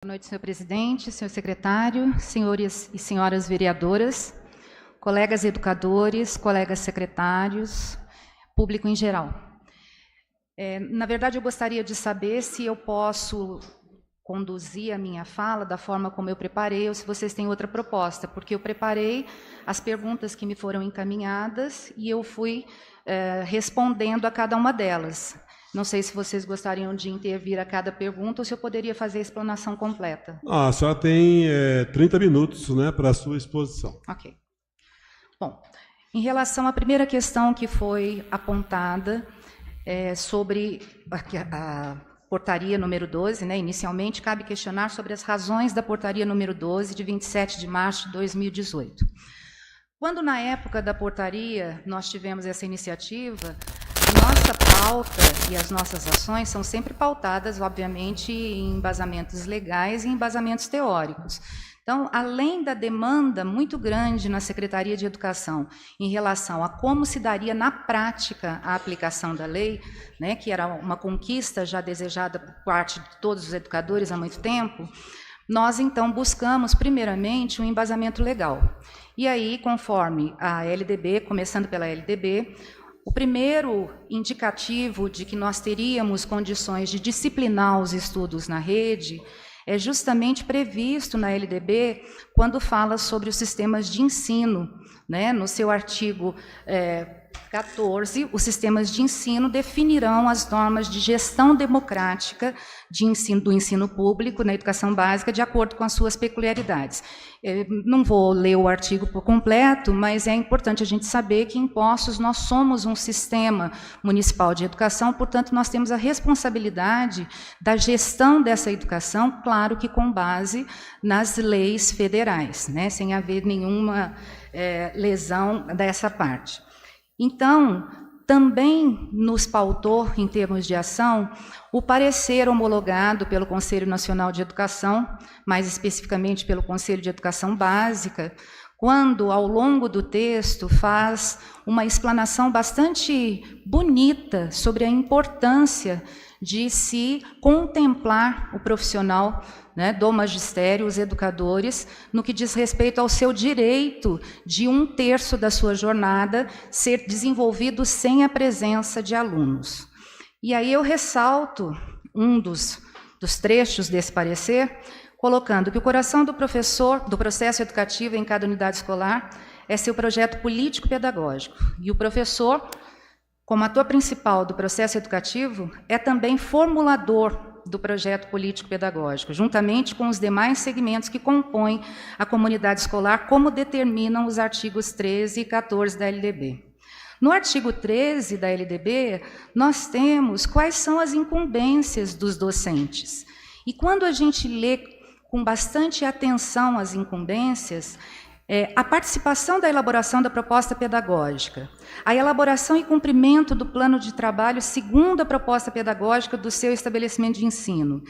Boa noite, senhor presidente, senhor secretário, senhores e senhoras vereadoras, colegas educadores, colegas secretários, público em geral. Na verdade, eu gostaria de saber se eu posso conduzir a minha fala da forma como eu preparei ou se vocês têm outra proposta, porque eu preparei as perguntas que me foram encaminhadas e eu fui respondendo a cada uma delas. Não sei se vocês gostariam de intervir a cada pergunta ou se eu poderia fazer a explanação completa. A senhora tem 30 minutos, né, para a sua exposição. Ok. Bom, em relação à primeira questão que foi apontada sobre a portaria número 12, né, inicialmente cabe questionar sobre as razões da portaria número 12, de 27 de março de 2018. Quando, na época da portaria, nós tivemos essa iniciativa, nossa pauta e as nossas ações são sempre pautadas, obviamente, em embasamentos legais e embasamentos teóricos. Então, além da demanda muito grande na Secretaria de Educação em relação a como se daria na prática a aplicação da lei, né, que era uma conquista já desejada por parte de todos os educadores há muito tempo, nós, então, buscamos, primeiramente, um embasamento legal. E aí, conforme a LDB, começando pela LDB, o primeiro indicativo de que nós teríamos condições de disciplinar os estudos na rede é justamente previsto na LDB quando fala sobre os sistemas de ensino, né? No seu artigo 14, os sistemas de ensino definirão as normas de gestão democrática de ensino, do ensino público na educação básica de acordo com as suas peculiaridades. Eu não vou ler o artigo por completo, mas é importante a gente saber que em Poços nós somos um sistema municipal de educação, portanto nós temos a responsabilidade da gestão dessa educação, claro que com base nas leis federais, né, sem haver nenhuma lesão dessa parte. Então, também nos pautou, em termos de ação, o parecer homologado pelo Conselho Nacional de Educação, mais especificamente pelo Conselho de Educação Básica, quando, ao longo do texto, faz uma explanação bastante bonita sobre a importância de se contemplar o profissional, né, do magistério, os educadores, no que diz respeito ao seu direito de 1/3 da sua jornada ser desenvolvido sem a presença de alunos. E aí eu ressalto um dos trechos desse parecer, colocando que o coração do professor, do processo educativo em cada unidade escolar, é seu projeto político-pedagógico. E o professor, como ator principal do processo educativo, é também formulador do projeto político-pedagógico, juntamente com os demais segmentos que compõem a comunidade escolar, como determinam os artigos 13 e 14 da LDB. No artigo 13 da LDB, nós temos quais são as incumbências dos docentes. E quando a gente lê com bastante atenção as incumbências, a participação da elaboração da proposta pedagógica, a elaboração e cumprimento do plano de trabalho segundo a proposta pedagógica do seu estabelecimento de ensino,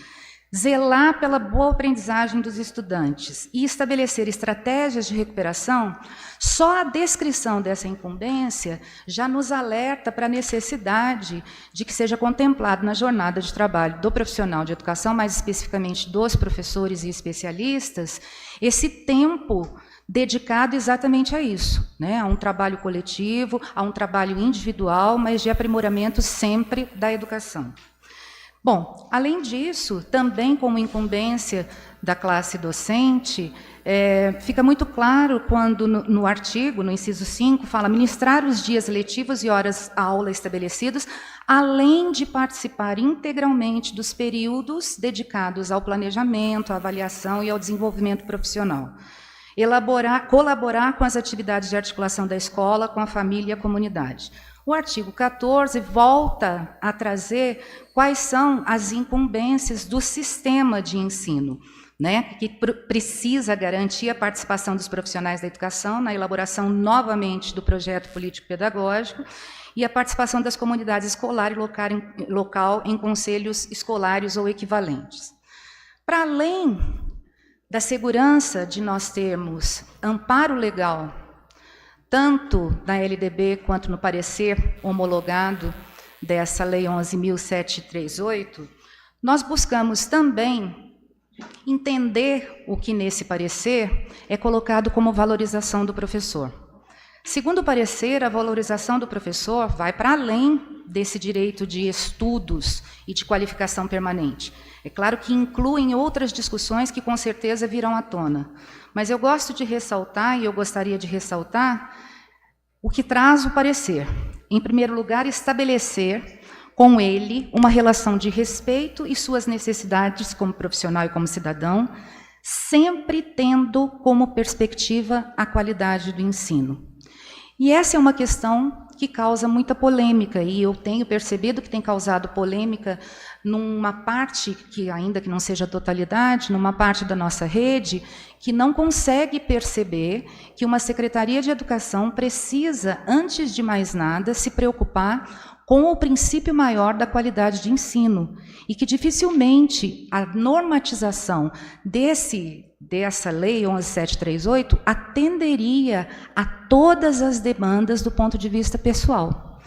zelar pela boa aprendizagem dos estudantes e estabelecer estratégias de recuperação, só a descrição dessa incumbência já nos alerta para a necessidade de que seja contemplado na jornada de trabalho do profissional de educação, mais especificamente dos professores e especialistas, esse tempo dedicado exatamente a isso, né? A um trabalho coletivo, a um trabalho individual, mas de aprimoramento sempre da educação. Bom, além disso, também como incumbência da classe docente, fica muito claro quando no artigo, no inciso 5, fala ministrar os dias letivos e horas-aula estabelecidos, além de participar integralmente dos períodos dedicados ao planejamento, à avaliação e ao desenvolvimento profissional. Colaborar com as atividades de articulação da escola, com a família e a comunidade. O artigo 14 volta a trazer quais são as incumbências do sistema de ensino, né, que precisa garantir a participação dos profissionais da educação na elaboração novamente do projeto político-pedagógico e a participação das comunidades escolares local em conselhos escolares ou equivalentes. Para além da segurança de nós termos amparo legal, tanto na LDB quanto no parecer homologado dessa Lei 11.738, nós buscamos também entender o que nesse parecer é colocado como valorização do professor. Segundo o parecer, a valorização do professor vai para além desse direito de estudos e de qualificação permanente. É claro que incluem outras discussões que com certeza virão à tona. Mas eu gosto de ressaltar, e eu gostaria de ressaltar, o que traz o parecer. Em primeiro lugar, estabelecer com ele uma relação de respeito e suas necessidades como profissional e como cidadão, sempre tendo como perspectiva a qualidade do ensino. E essa é uma questão que causa muita polêmica, e eu tenho percebido que tem causado polêmica numa parte, que ainda que não seja a totalidade, numa parte da nossa rede, que não consegue perceber que uma Secretaria de Educação precisa, antes de mais nada, se preocupar com o princípio maior da qualidade de ensino, e que dificilmente a normatização dessa Lei 11.738 atenderia a todas as demandas do ponto de vista pessoal.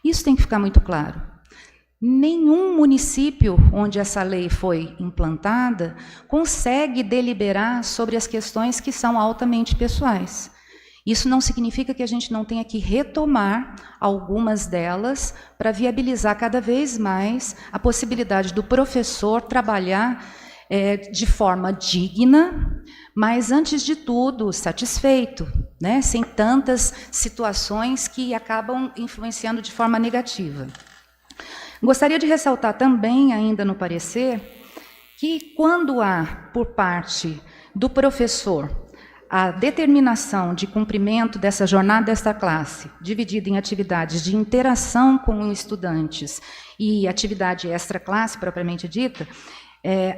Isso tem que ficar muito claro. Nenhum município onde essa lei foi implantada consegue deliberar sobre as questões que são altamente pessoais. Isso não significa que a gente não tenha que retomar algumas delas para viabilizar cada vez mais a possibilidade do professor trabalhar de forma digna, mas, antes de tudo, satisfeito, né? Sem tantas situações que acabam influenciando de forma negativa. Gostaria de ressaltar também, ainda no parecer, que quando há, por parte do professor, a determinação de cumprimento dessa jornada desta classe, dividida em atividades de interação com os estudantes e atividade extra-classe, propriamente dita,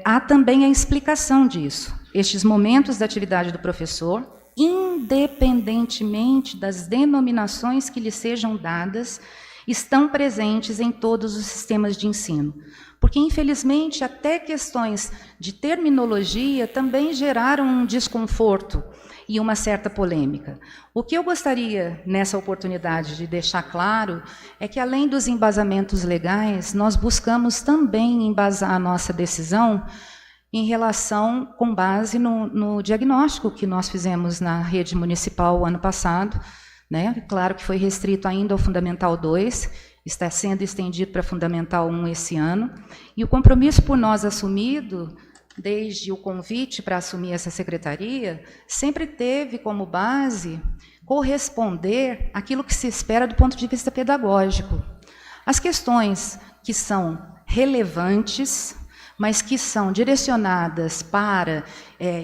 há também a explicação disso. Estes momentos da atividade do professor, independentemente das denominações que lhe sejam dadas, estão presentes em todos os sistemas de ensino. Porque, infelizmente, até questões de terminologia também geraram um desconforto e uma certa polêmica. O que eu gostaria, nessa oportunidade, de deixar claro é que, além dos embasamentos legais, nós buscamos também embasar a nossa decisão em relação, com base no diagnóstico que nós fizemos na rede municipal ano passado, né? Claro que foi restrito ainda ao Fundamental 2, está sendo estendido para Fundamental 1 esse ano, e o compromisso por nós assumido, desde o convite para assumir essa secretaria, sempre teve como base corresponder àquilo que se espera do ponto de vista pedagógico. As questões que são relevantes, mas que são direcionadas para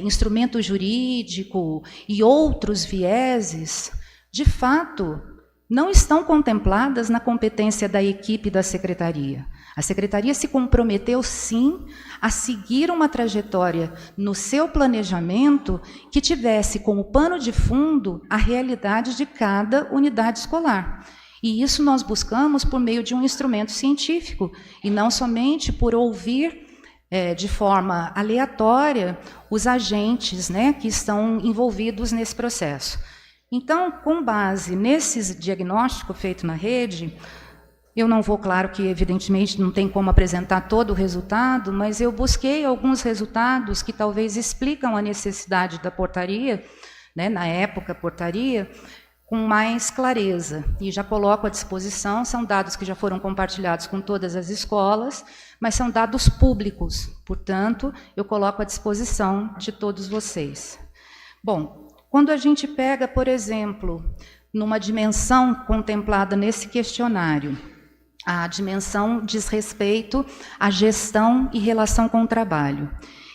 instrumento jurídico e outros vieses, de fato, não estão contempladas na competência da equipe da secretaria. A secretaria se comprometeu, sim, a seguir uma trajetória no seu planejamento que tivesse como pano de fundo a realidade de cada unidade escolar. E isso nós buscamos por meio de um instrumento científico, e não somente por ouvir de forma aleatória os agentes, né, que estão envolvidos nesse processo. Então, com base nesse diagnóstico feito na rede, eu não vou, claro que evidentemente não tem como apresentar todo o resultado, mas eu busquei alguns resultados que talvez explicam a necessidade da portaria, né, na época portaria, com mais clareza. E já coloco à disposição, são dados que já foram compartilhados com todas as escolas, mas são dados públicos, portanto, eu coloco à disposição de todos vocês. Bom, quando a gente pega, por exemplo, numa dimensão contemplada nesse questionário, a dimensão diz respeito à gestão e relação com o trabalho.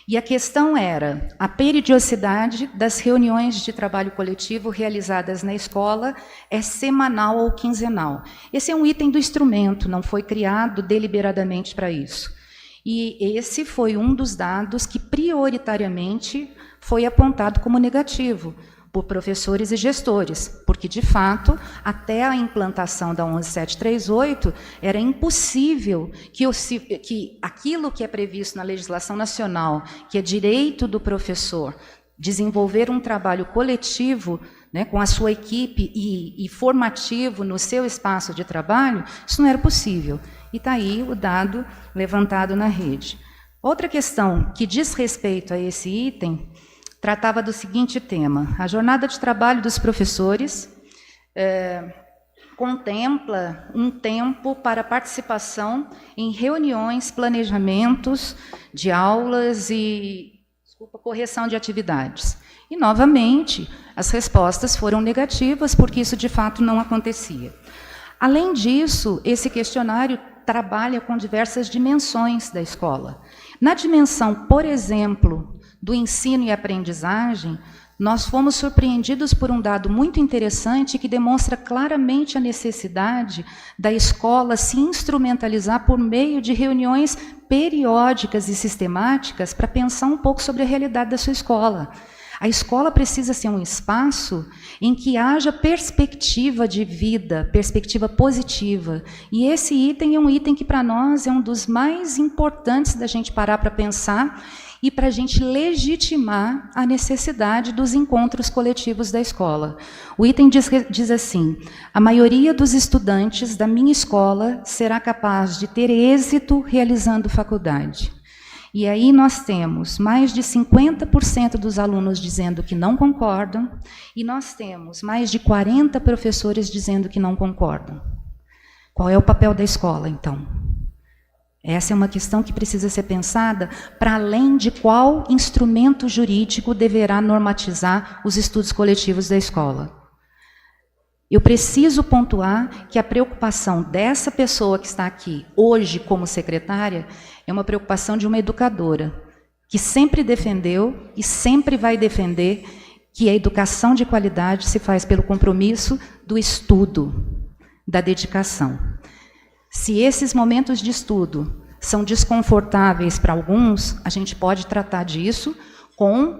E a questão era a periodicidade das reuniões de trabalho coletivo realizadas na escola é semanal ou quinzenal. Esse é um item do instrumento, não foi criado deliberadamente para isso. E esse foi um dos dados que prioritariamente foi apontado como negativo por professores e gestores, porque, de fato, até a implantação da 11.738, era impossível que aquilo que é previsto na legislação nacional, que é direito do professor, desenvolver um trabalho coletivo, né, com a sua equipe e formativo no seu espaço de trabalho, isso não era possível. E está aí o dado levantado na rede. Outra questão que diz respeito a esse item tratava do seguinte tema: a jornada de trabalho dos professores contempla um tempo para participação em reuniões, planejamentos de aulas e correção de atividades. E, novamente, as respostas foram negativas, porque isso, de fato, não acontecia. Além disso, esse questionário trabalha com diversas dimensões da escola. Na dimensão, por exemplo, do ensino e aprendizagem, nós fomos surpreendidos por um dado muito interessante que demonstra claramente a necessidade da escola se instrumentalizar por meio de reuniões periódicas e sistemáticas para pensar um pouco sobre a realidade da sua escola. A escola precisa ser um espaço em que haja perspectiva de vida, perspectiva positiva. E esse item é um item que, para nós, é um dos mais importantes da gente parar para pensar e para a gente legitimar a necessidade dos encontros coletivos da escola. O item diz assim: a maioria dos estudantes da minha escola será capaz de ter êxito realizando faculdade. E aí nós temos mais de 50% dos alunos dizendo que não concordam, e nós temos mais de 40 professores dizendo que não concordam. Qual é o papel da escola, então? Essa é uma questão que precisa ser pensada para além de qual instrumento jurídico deverá normatizar os estudos coletivos da escola. Eu preciso pontuar que a preocupação dessa pessoa que está aqui hoje como secretária é uma preocupação de uma educadora, que sempre defendeu e sempre vai defender que a educação de qualidade se faz pelo compromisso do estudo, da dedicação. Se esses momentos de estudo são desconfortáveis para alguns, a gente pode tratar disso com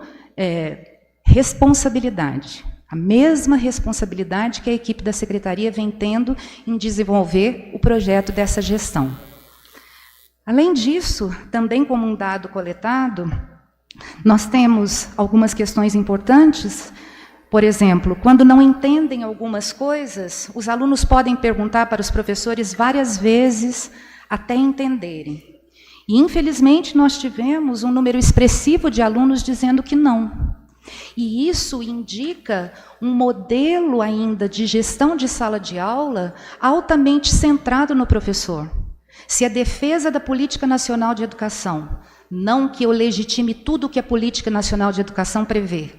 responsabilidade. A mesma responsabilidade que a equipe da secretaria vem tendo em desenvolver o projeto dessa gestão. Além disso, também como um dado coletado, nós temos algumas questões importantes. Por exemplo, quando não entendem algumas coisas, os alunos podem perguntar para os professores várias vezes até entenderem. E, infelizmente, nós tivemos um número expressivo de alunos dizendo que não. E isso indica um modelo ainda de gestão de sala de aula altamente centrado no professor. Se a defesa da Política Nacional de Educação, não que eu legitime tudo o que a Política Nacional de Educação prevê,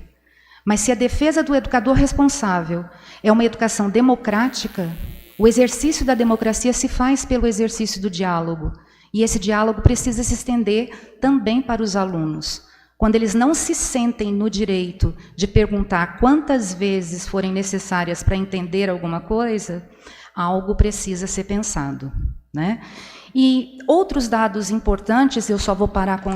mas se a defesa do educador responsável é uma educação democrática, o exercício da democracia se faz pelo exercício do diálogo. E esse diálogo precisa se estender também para os alunos. Quando eles não se sentem no direito de perguntar quantas vezes forem necessárias para entender alguma coisa, algo precisa ser pensado, né? E outros dados importantes, eu só vou parar com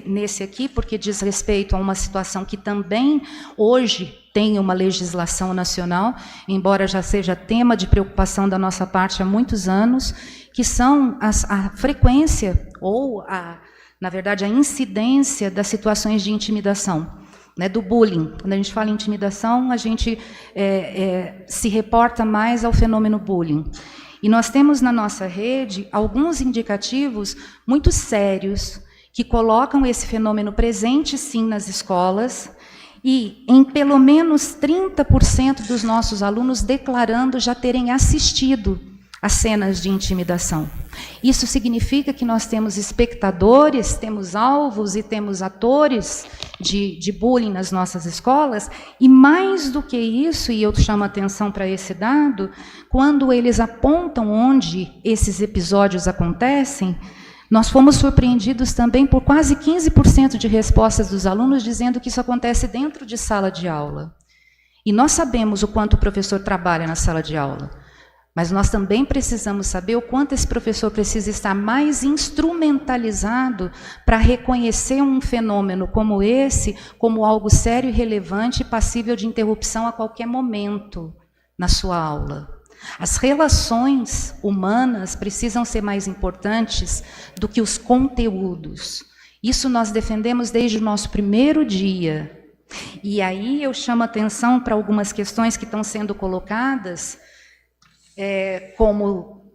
nesse aqui, porque diz respeito a uma situação que também hoje tem uma legislação nacional, embora já seja tema de preocupação da nossa parte há muitos anos, que são a frequência ou na verdade, a incidência das situações de intimidação, né, do bullying. Quando a gente fala em intimidação, a gente se reporta mais ao fenômeno bullying. E nós temos na nossa rede alguns indicativos muito sérios que colocam esse fenômeno presente, sim, nas escolas, e em pelo menos 30% dos nossos alunos declarando já terem assistido as cenas de intimidação. Isso significa que nós temos espectadores, temos alvos e temos atores de bullying nas nossas escolas, e mais do que isso, e eu chamo a atenção para esse dado, quando eles apontam onde esses episódios acontecem, nós fomos surpreendidos também por quase 15% de respostas dos alunos dizendo que isso acontece dentro de sala de aula. E nós sabemos o quanto o professor trabalha na sala de aula. Mas nós também precisamos saber o quanto esse professor precisa estar mais instrumentalizado para reconhecer um fenômeno como esse como algo sério e relevante e passível de interrupção a qualquer momento na sua aula. As relações humanas precisam ser mais importantes do que os conteúdos. Isso nós defendemos desde o nosso primeiro dia. E aí eu chamo a atenção para algumas questões que estão sendo colocadas, como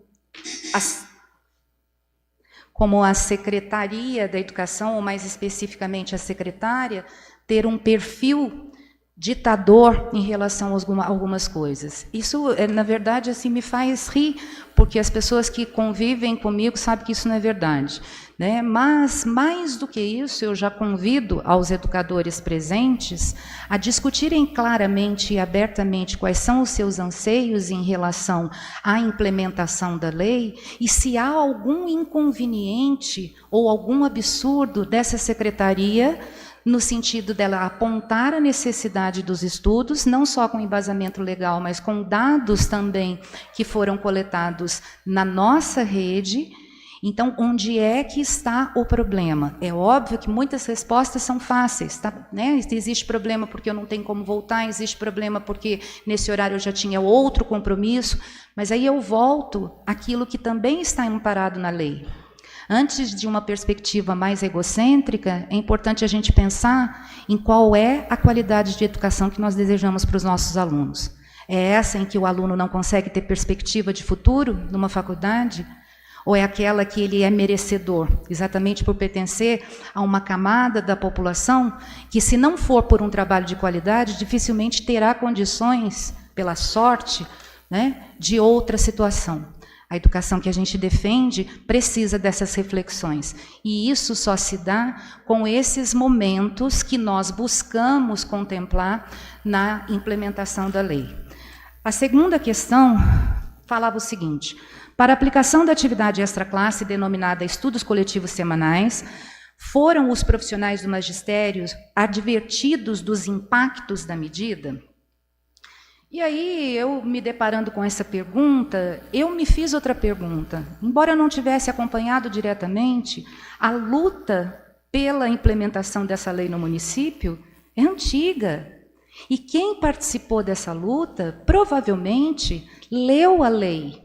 como a Secretaria da Educação, ou mais especificamente a secretária, ter um perfil ditador em relação a algumas coisas. Isso, na verdade, assim, me faz rir, porque as pessoas que convivem comigo sabem que isso não é verdade, né? Mas, mais do que isso, eu já convido aos educadores presentes a discutirem claramente e abertamente quais são os seus anseios em relação à implementação da lei e se há algum inconveniente ou algum absurdo dessa secretaria no sentido dela apontar a necessidade dos estudos, não só com embasamento legal, mas com dados também que foram coletados na nossa rede. Então, onde é que está o problema? É óbvio que muitas respostas são fáceis, tá, né? Existe problema porque eu não tenho como voltar, existe problema porque nesse horário eu já tinha outro compromisso, mas aí eu volto àquilo que também está amparado na lei. Antes de uma perspectiva mais egocêntrica, é importante a gente pensar em qual é a qualidade de educação que nós desejamos para os nossos alunos. É essa em que o aluno não consegue ter perspectiva de futuro numa faculdade? Ou é aquela que ele é merecedor, exatamente por pertencer a uma camada da população que, se não for por um trabalho de qualidade, dificilmente terá condições, pela sorte, né, de outra situação? A educação que a gente defende precisa dessas reflexões. E isso só se dá com esses momentos que nós buscamos contemplar na implementação da lei. A segunda questão falava o seguinte: para a aplicação da atividade extraclasse denominada estudos coletivos semanais, foram os profissionais do magistério advertidos dos impactos da medida? E aí, eu me deparando com essa pergunta, eu me fiz outra pergunta. Embora eu não tivesse acompanhado diretamente, a luta pela implementação dessa lei no município é antiga. E quem participou dessa luta, provavelmente, leu a lei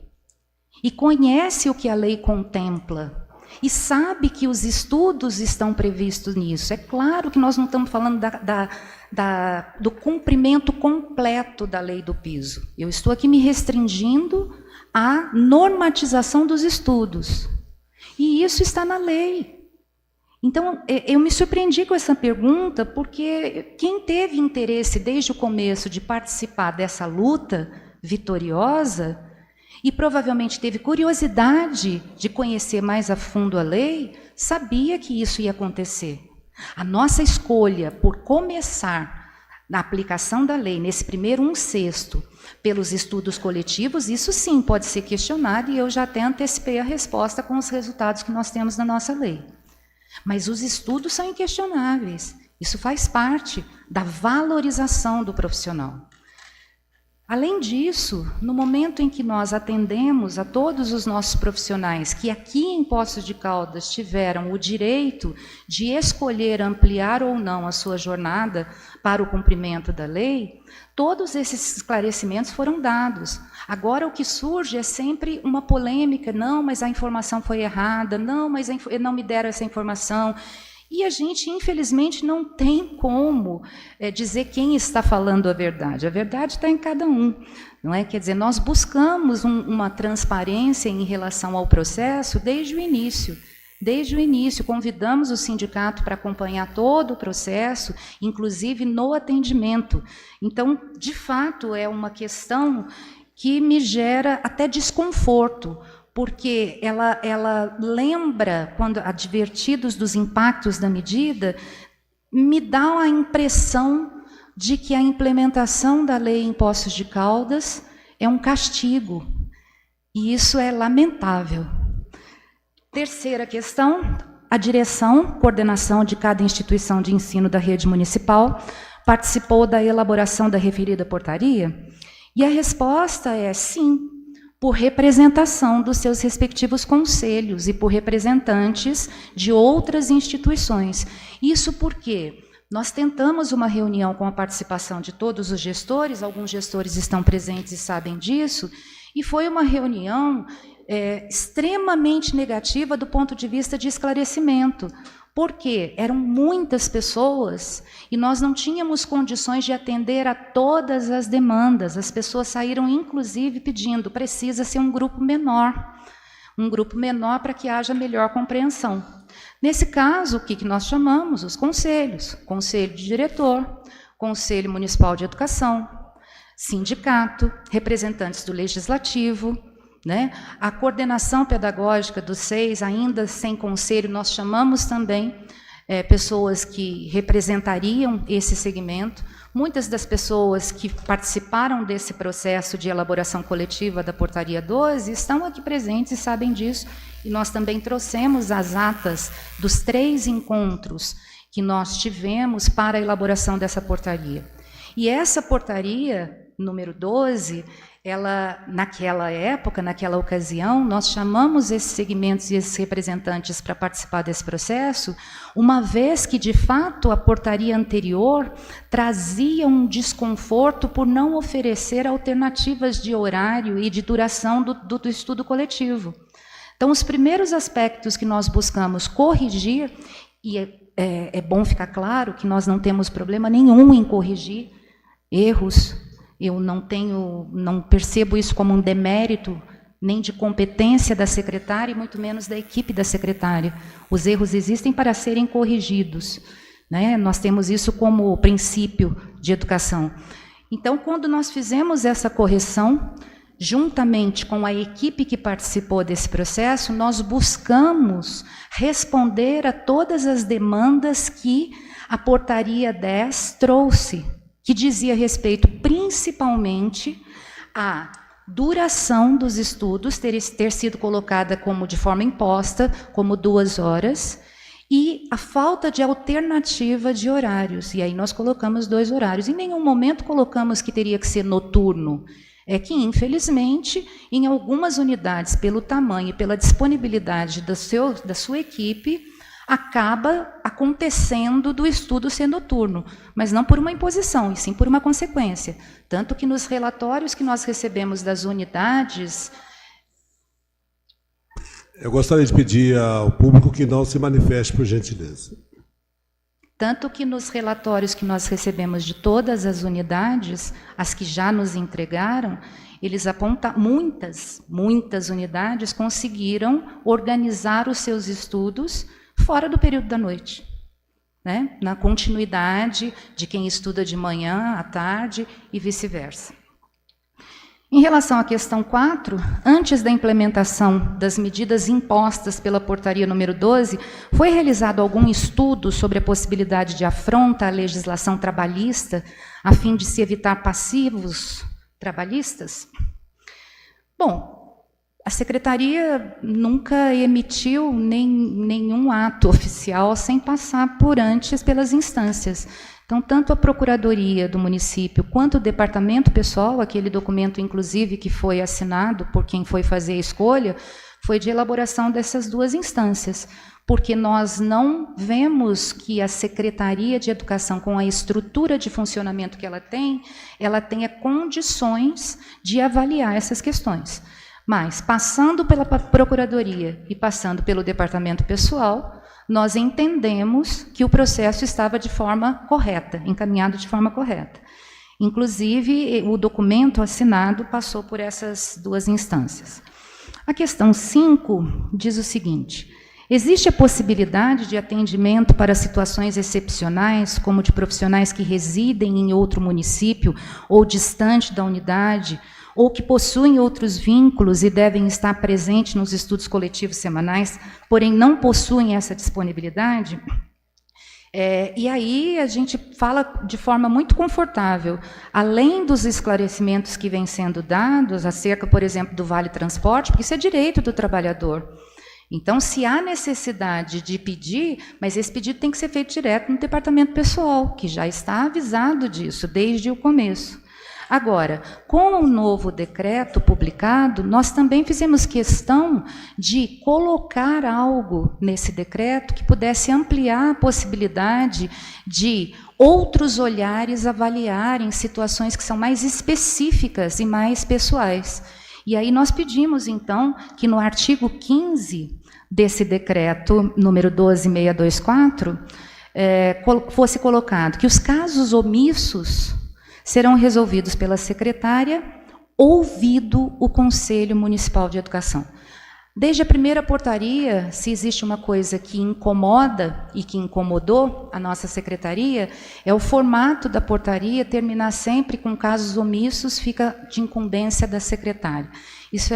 e conhece o que a lei contempla. E sabe que os estudos estão previstos nisso. É claro que nós não estamos falando do cumprimento completo da lei do piso. Eu estou aqui me restringindo à normatização dos estudos. E isso está na lei. Então, eu me surpreendi com essa pergunta, porque quem teve interesse desde o começo de participar dessa luta vitoriosa, e provavelmente teve curiosidade de conhecer mais a fundo a lei, sabia que isso ia acontecer. A nossa escolha por começar na aplicação da lei, nesse primeiro 1/6, pelos estudos coletivos, isso sim pode ser questionado, e eu já até antecipei a resposta com os resultados que nós temos na nossa lei. Mas os estudos são inquestionáveis. Isso faz parte da valorização do profissional. Além disso, no momento em que nós atendemos a todos os nossos profissionais que aqui em Poços de Caldas tiveram o direito de escolher ampliar ou não a sua jornada para o cumprimento da lei, todos esses esclarecimentos foram dados. Agora o que surge é sempre uma polêmica: não, mas a informação foi errada, não, mas não me deram essa informação. E a gente, infelizmente, não tem como dizer quem está falando a verdade. A verdade está em cada um, não é? Quer dizer, nós buscamos uma transparência em relação ao processo desde o início. Desde o início, convidamos o sindicato para acompanhar todo o processo, inclusive no atendimento. Então, de fato, é uma questão que me gera até desconforto, porque ela lembra, quando advertidos dos impactos da medida, me dá a impressão de que a implementação da lei em Poços de Caldas é um castigo, e isso é lamentável. Terceira questão: a direção, coordenação de cada instituição de ensino da rede municipal participou da elaboração da referida portaria? E a resposta é sim, por representação dos seus respectivos conselhos e por representantes de outras instituições. Isso porque nós tentamos uma reunião com a participação de todos os gestores, alguns gestores estão presentes e sabem disso, e foi uma reunião extremamente negativa do ponto de vista de esclarecimento, porque eram muitas pessoas e nós não tínhamos condições de atender a todas as demandas. As pessoas saíram, inclusive, pedindo: precisa ser um grupo menor. um grupo menor para que haja melhor compreensão. Nesse caso, o que nós chamamos? Os conselhos, conselho de diretor, conselho municipal de educação, sindicato, representantes do legislativo, né? A coordenação pedagógica dos 6, ainda sem conselho, nós chamamos também pessoas que representariam esse segmento. Muitas das pessoas que participaram desse processo de elaboração coletiva da Portaria 12 estão aqui presentes e sabem disso, e nós também trouxemos as atas dos 3 encontros que nós tivemos para a elaboração dessa portaria. E essa portaria, número 12, ela, naquela época, naquela ocasião, nós chamamos esses segmentos e esses representantes para participar desse processo, uma vez que, de fato, a portaria anterior trazia um desconforto por não oferecer alternativas de horário e de duração do estudo coletivo. Então, os primeiros aspectos que nós buscamos corrigir, e é bom ficar claro que nós não temos problema nenhum em corrigir erros. Eu não percebo isso como um demérito, nem de competência da secretária, e muito menos da equipe da secretária. Os erros existem para serem corrigidos, né? Nós temos isso como princípio de educação. Então, quando nós fizemos essa correção, juntamente com a equipe que participou desse processo, nós buscamos responder a todas as demandas que a Portaria 10 trouxe, que dizia respeito principalmente à duração dos estudos, ter sido colocada como de forma imposta, como 2 horas, e a falta de alternativa de horários. E aí nós colocamos 2 horários. Em nenhum momento colocamos que teria que ser noturno. É que, infelizmente, em algumas unidades, pelo tamanho e pela disponibilidade da sua equipe, acaba acontecendo do estudo ser noturno, mas não por uma imposição, e sim por uma consequência. Tanto que nos relatórios que nós recebemos das unidades... Eu gostaria de pedir ao público que não se manifeste, por gentileza. Tanto que nos relatórios que nós recebemos de todas as unidades, as que já nos entregaram, eles apontam, muitas unidades conseguiram organizar os seus estudos fora do período da noite, né? Na continuidade de quem estuda de manhã, à tarde e vice-versa. Em relação à questão 4, antes da implementação das medidas impostas pela Portaria número 12, foi realizado algum estudo sobre a possibilidade de afronta à legislação trabalhista, a fim de se evitar passivos trabalhistas? Bom, a Secretaria nunca emitiu nenhum ato oficial sem passar pelas instâncias. Então, tanto a Procuradoria do município quanto o Departamento Pessoal, aquele documento, inclusive, que foi assinado por quem foi fazer a escolha, foi de elaboração dessas 2 instâncias, porque nós não vemos que a Secretaria de Educação, com a estrutura de funcionamento que ela tenha condições de avaliar essas questões. Mas, passando pela Procuradoria e passando pelo Departamento Pessoal, nós entendemos que o processo estava de forma correta, encaminhado de forma correta. Inclusive, o documento assinado passou por essas 2 instâncias. A questão 5 diz o seguinte: existe a possibilidade de atendimento para situações excepcionais, como de profissionais que residem em outro município ou distante da unidade, ou que possuem outros vínculos e devem estar presentes nos estudos coletivos semanais, porém não possuem essa disponibilidade? E aí a gente fala de forma muito confortável, além dos esclarecimentos que vêm sendo dados acerca, por exemplo, do Vale Transporte, porque isso é direito do trabalhador. Então, se há necessidade de pedir, mas esse pedido tem que ser feito direto no Departamento Pessoal, que já está avisado disso desde o começo. Agora, com o novo decreto publicado, nós também fizemos questão de colocar algo nesse decreto que pudesse ampliar a possibilidade de outros olhares avaliarem situações que são mais específicas e mais pessoais. E aí nós pedimos, então, que no artigo 15 desse decreto, número 12624, fosse colocado que os casos omissos serão resolvidos pela secretária, ouvido o Conselho Municipal de Educação. Desde a primeira portaria, se existe uma coisa que incomoda e que incomodou a nossa secretaria, é o formato da portaria terminar sempre com casos omissos, fica de incumbência da secretária. Isso,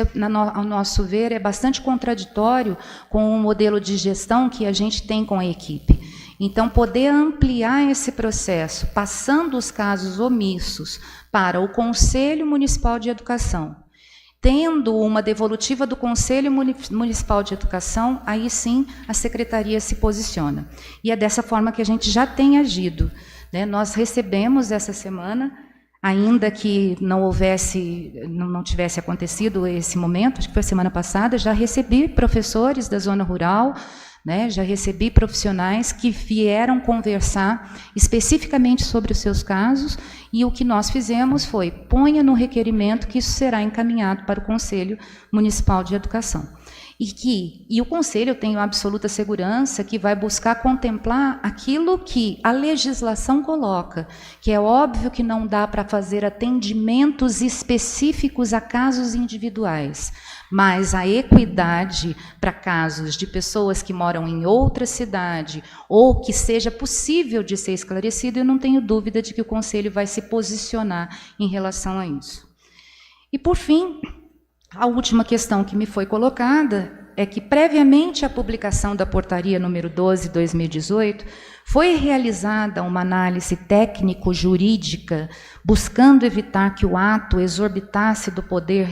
ao nosso ver, é bastante contraditório com o modelo de gestão que a gente tem com a equipe. Então, poder ampliar esse processo, passando os casos omissos para o Conselho Municipal de Educação, tendo uma devolutiva do Conselho Municipal de Educação, aí sim a Secretaria se posiciona. E é dessa forma que a gente já tem agido, né? Nós recebemos essa semana, ainda que não tivesse acontecido esse momento, acho que foi semana passada, já recebi professores da zona rural, né, já recebi profissionais que vieram conversar especificamente sobre os seus casos, e o que nós fizemos foi, ponha no requerimento que isso será encaminhado para o Conselho Municipal de Educação. E o Conselho, eu tenho absoluta segurança, que vai buscar contemplar aquilo que a legislação coloca, que é óbvio que não dá para fazer atendimentos específicos a casos individuais, mas a equidade para casos de pessoas que moram em outra cidade ou que seja possível de ser esclarecido, eu não tenho dúvida de que o Conselho vai se posicionar em relação a isso. E, por fim, a última questão que me foi colocada é que, previamente à publicação da portaria número 12/2018, foi realizada uma análise técnico-jurídica buscando evitar que o ato exorbitasse do poder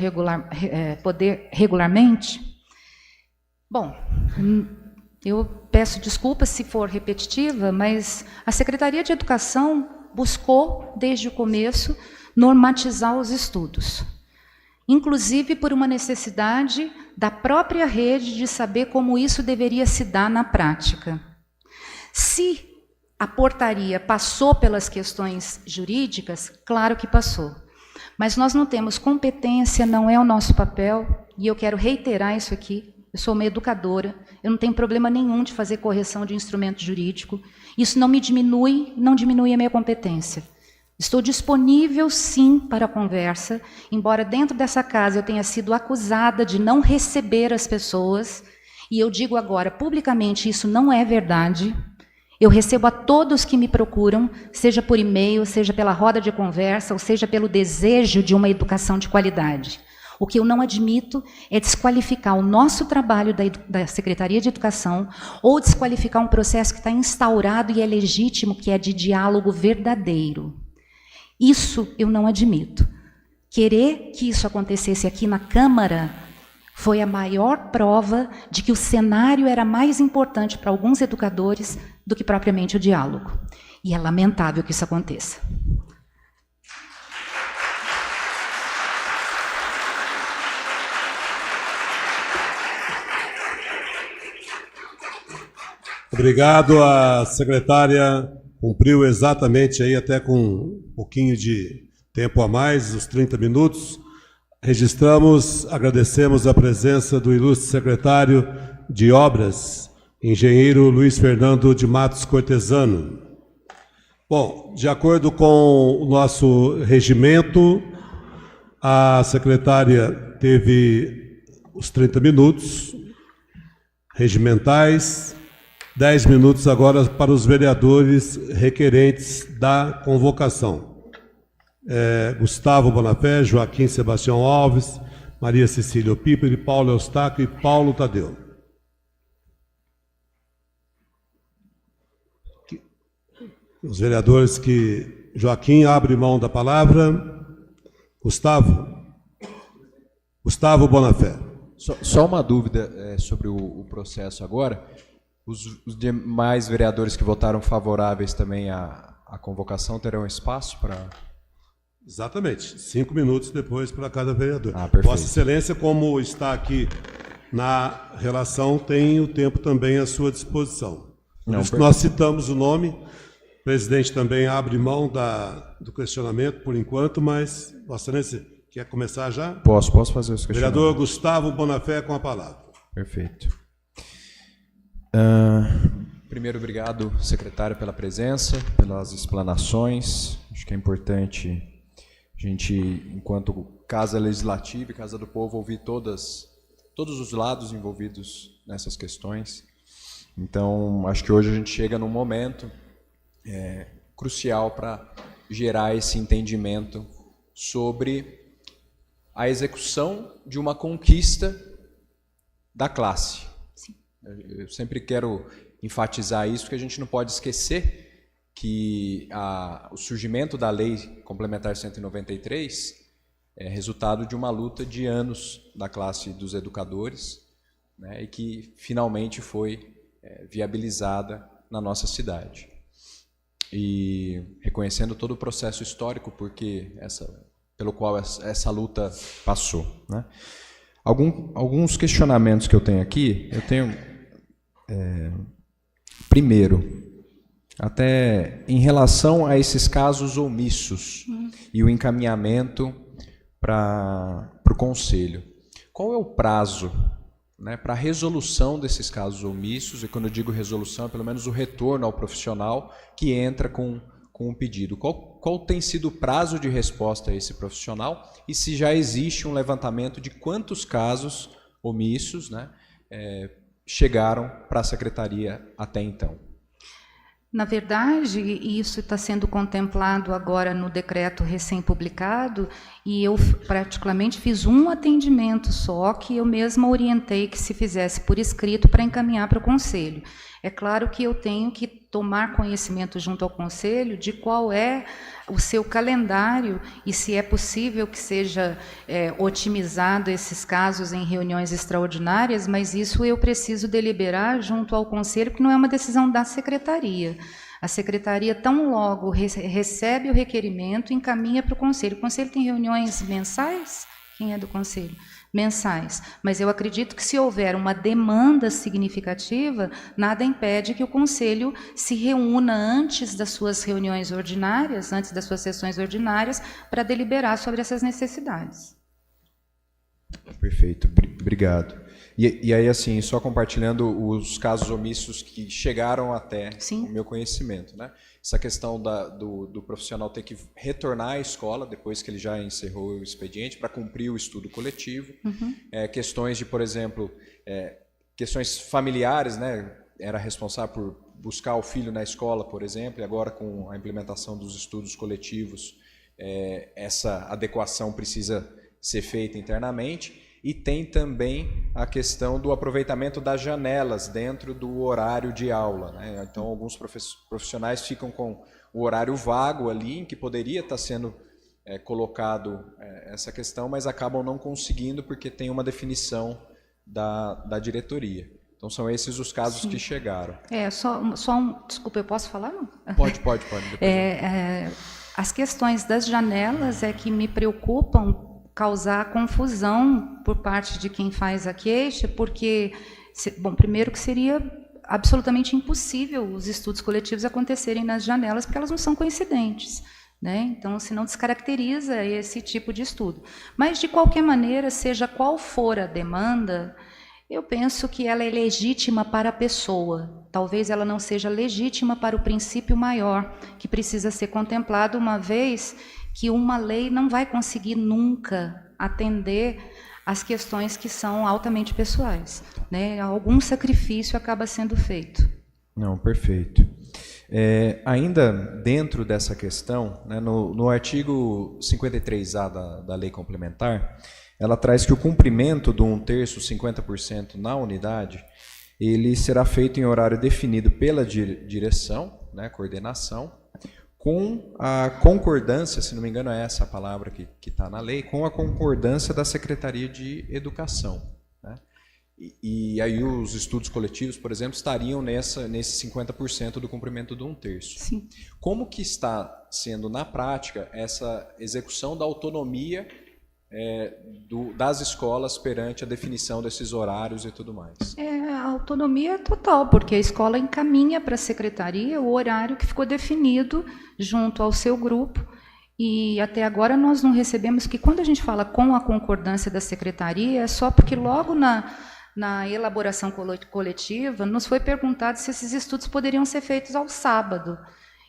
regularmente? Bom, eu peço desculpas se for repetitiva, mas a Secretaria de Educação buscou, desde o começo, normatizar os estudos, inclusive por uma necessidade da própria rede de saber como isso deveria se dar na prática. Se a portaria passou pelas questões jurídicas, claro que passou. Mas nós não temos competência, não é o nosso papel, e eu quero reiterar isso aqui. Eu sou uma educadora, eu não tenho problema nenhum de fazer correção de instrumento jurídico. Isso não me diminui, não diminui a minha competência. Estou disponível, sim, para a conversa, embora dentro dessa casa eu tenha sido acusada de não receber as pessoas, e eu digo agora publicamente, isso não é verdade. Eu recebo a todos que me procuram, seja por e-mail, seja pela roda de conversa, ou seja pelo desejo de uma educação de qualidade. O que eu não admito é desqualificar o nosso trabalho da Secretaria de Educação ou desqualificar um processo que está instaurado e é legítimo, que é de diálogo verdadeiro. Isso eu não admito. Querer que isso acontecesse aqui na Câmara foi a maior prova de que o cenário era mais importante para alguns educadores do que propriamente o diálogo. E é lamentável que isso aconteça. Obrigado. A secretária cumpriu exatamente aí, até com um pouquinho de tempo a mais, os 30 minutos. Registramos, agradecemos a presença do ilustre secretário de Obras, engenheiro Luiz Fernando de Matos Cortesano. Bom, de acordo com o nosso regimento, a secretária teve os 30 minutos regimentais, 10 minutos agora para os vereadores requerentes da convocação. Gustavo Bonafé, Joaquim Sebastião Alves, Maria Cecília Opípere, Paulo Eustáquio e Paulo Tadeu. Os vereadores que... Joaquim abre mão da palavra. Gustavo Bonafé. Só uma dúvida sobre o processo agora. Os demais vereadores que votaram favoráveis também à convocação terão espaço para... Exatamente. 5 minutos depois para cada vereador. Perfeito. Vossa Excelência, como está aqui na relação, tem o tempo também à sua disposição. Por isso que nós citamos o nome. O presidente também abre mão do questionamento por enquanto, mas Vossa Excelência quer começar já? Posso fazer os questionamentos. Vereador Gustavo Bonafé com a palavra. Perfeito. Primeiro, obrigado, secretário, pela presença, pelas explanações. Acho que é importante a gente, enquanto Casa Legislativa e Casa do Povo, ouvir todas todos os lados envolvidos nessas questões. Então, acho que hoje a gente chega num momento crucial para gerar esse entendimento sobre a execução de uma conquista da classe. Sim. Eu sempre quero enfatizar isso, porque a gente não pode esquecer que o surgimento da Lei Complementar 193 é resultado de uma luta de anos da classe dos educadores, né, e que finalmente foi viabilizada na nossa cidade. E reconhecendo todo o processo histórico pelo qual essa luta passou, né? Alguns questionamentos que eu tenho aqui, primeiro, até em relação a esses casos omissos e o encaminhamento para o Conselho. Qual é o prazo, né, para a resolução desses casos omissos? E quando eu digo resolução, é pelo menos o retorno ao profissional que entra com um pedido. Qual tem sido o prazo de resposta a esse profissional e se já existe um levantamento de quantos casos omissos, né, chegaram para a Secretaria até então? Na verdade, isso está sendo contemplado agora no decreto recém-publicado, e eu particularmente fiz um atendimento só, que eu mesma orientei que se fizesse por escrito para encaminhar para o Conselho. É claro que eu tenho que tomar conhecimento junto ao Conselho de qual é o seu calendário e se é possível que seja otimizado esses casos em reuniões extraordinárias, mas isso eu preciso deliberar junto ao Conselho, porque não é uma decisão da Secretaria. A Secretaria, tão logo recebe o requerimento, encaminha para o Conselho. O Conselho tem reuniões mensais? Quem é do Conselho? Mensais. Mas eu acredito que se houver uma demanda significativa, nada impede que o Conselho se reúna antes das suas reuniões ordinárias, antes das suas sessões ordinárias, para deliberar sobre essas necessidades. Perfeito, obrigado. E aí, assim, só compartilhando os casos omissos que chegaram até o meu conhecimento, né? Essa questão do profissional ter que retornar à escola depois que ele já encerrou o expediente para cumprir o estudo coletivo. Questões de, por exemplo, questões familiares, né? Era responsável por buscar o filho na escola, por exemplo, e agora com a implementação dos estudos coletivos, essa adequação precisa ser feita internamente. E tem também a questão do aproveitamento das janelas dentro do horário de aula, né? Então, alguns profissionais ficam com o horário vago ali, em que poderia estar sendo colocado essa questão, mas acabam não conseguindo porque tem uma definição da diretoria. Então, são esses os casos que chegaram. Desculpa, eu posso falar? Não? Pode. As questões das janelas é que me preocupam causar confusão por parte de quem faz a queixa, porque, primeiro que seria absolutamente impossível os estudos coletivos acontecerem nas janelas, porque elas não são coincidentes, né? Então, se não descaracteriza esse tipo de estudo. Mas, de qualquer maneira, seja qual for a demanda, eu penso que ela é legítima para a pessoa. Talvez ela não seja legítima para o princípio maior, que precisa ser contemplado, uma vez que uma lei não vai conseguir nunca atender às questões que são altamente pessoais, né? Algum sacrifício acaba sendo feito. Não, perfeito. Ainda dentro dessa questão, né, no artigo 53A da Lei Complementar, ela traz que o cumprimento do 1/3, 50% na unidade, ele será feito em horário definido pela direção, né, coordenação, com a concordância, se não me engano é essa a palavra que está na lei, com a concordância da Secretaria de Educação, né? E aí os estudos coletivos, por exemplo, estariam nesse 50% do cumprimento do 1/3. Sim. Como que está sendo na prática essa execução da autonomia das escolas perante a definição desses horários e tudo mais? A autonomia é total, porque a escola encaminha para a secretaria o horário que ficou definido junto ao seu grupo, e até agora nós não recebemos, que quando a gente fala com a concordância da secretaria, é só porque logo na elaboração coletiva nos foi perguntado se esses estudos poderiam ser feitos ao sábado.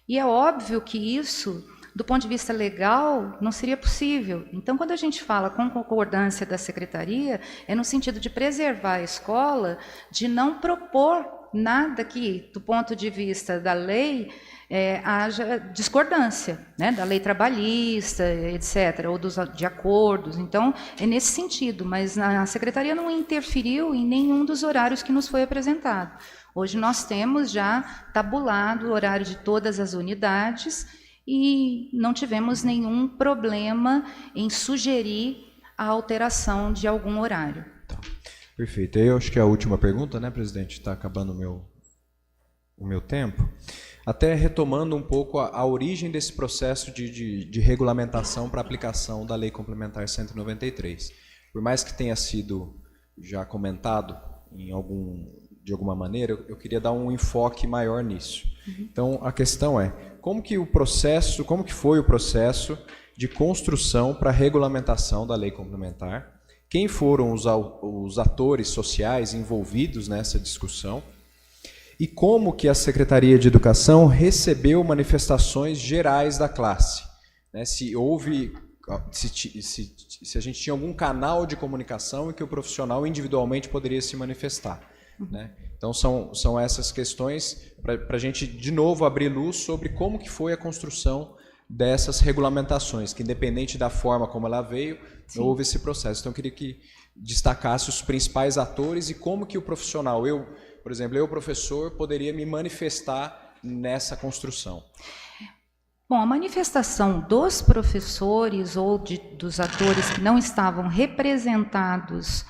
E é óbvio que isso do ponto de vista legal, não seria possível. Então, quando a gente fala com concordância da secretaria, é no sentido de preservar a escola, de não propor nada que, do ponto de vista da lei, haja discordância, né, da lei trabalhista, etc., ou de acordos. Então, é nesse sentido, mas a secretaria não interferiu em nenhum dos horários que nos foi apresentado. Hoje nós temos já tabulado o horário de todas as unidades e não tivemos nenhum problema em sugerir a alteração de algum horário. Tá. Perfeito. Eu acho que é a última pergunta, né, presidente? Está acabando o meu tempo. Até retomando um pouco a origem desse processo de regulamentação para aplicação da Lei Complementar 193. Por mais que tenha sido já comentado de alguma maneira, eu queria dar um enfoque maior nisso. Então, a questão é, como que foi o processo de construção para a regulamentação da Lei Complementar? Quem foram os atores sociais envolvidos nessa discussão? E como que a Secretaria de Educação recebeu manifestações gerais da classe? Né? Se a gente tinha algum canal de comunicação em que o profissional individualmente poderia se manifestar. Né? Então, são essas questões para a gente, de novo, abrir luz sobre como que foi a construção dessas regulamentações, que independente da forma como ela veio, Sim. houve esse processo. Então, eu queria que destacasse os principais atores e como que o profissional, por exemplo, eu, professor, poderia me manifestar nessa construção. Bom, a manifestação dos professores ou dos atores que não estavam representados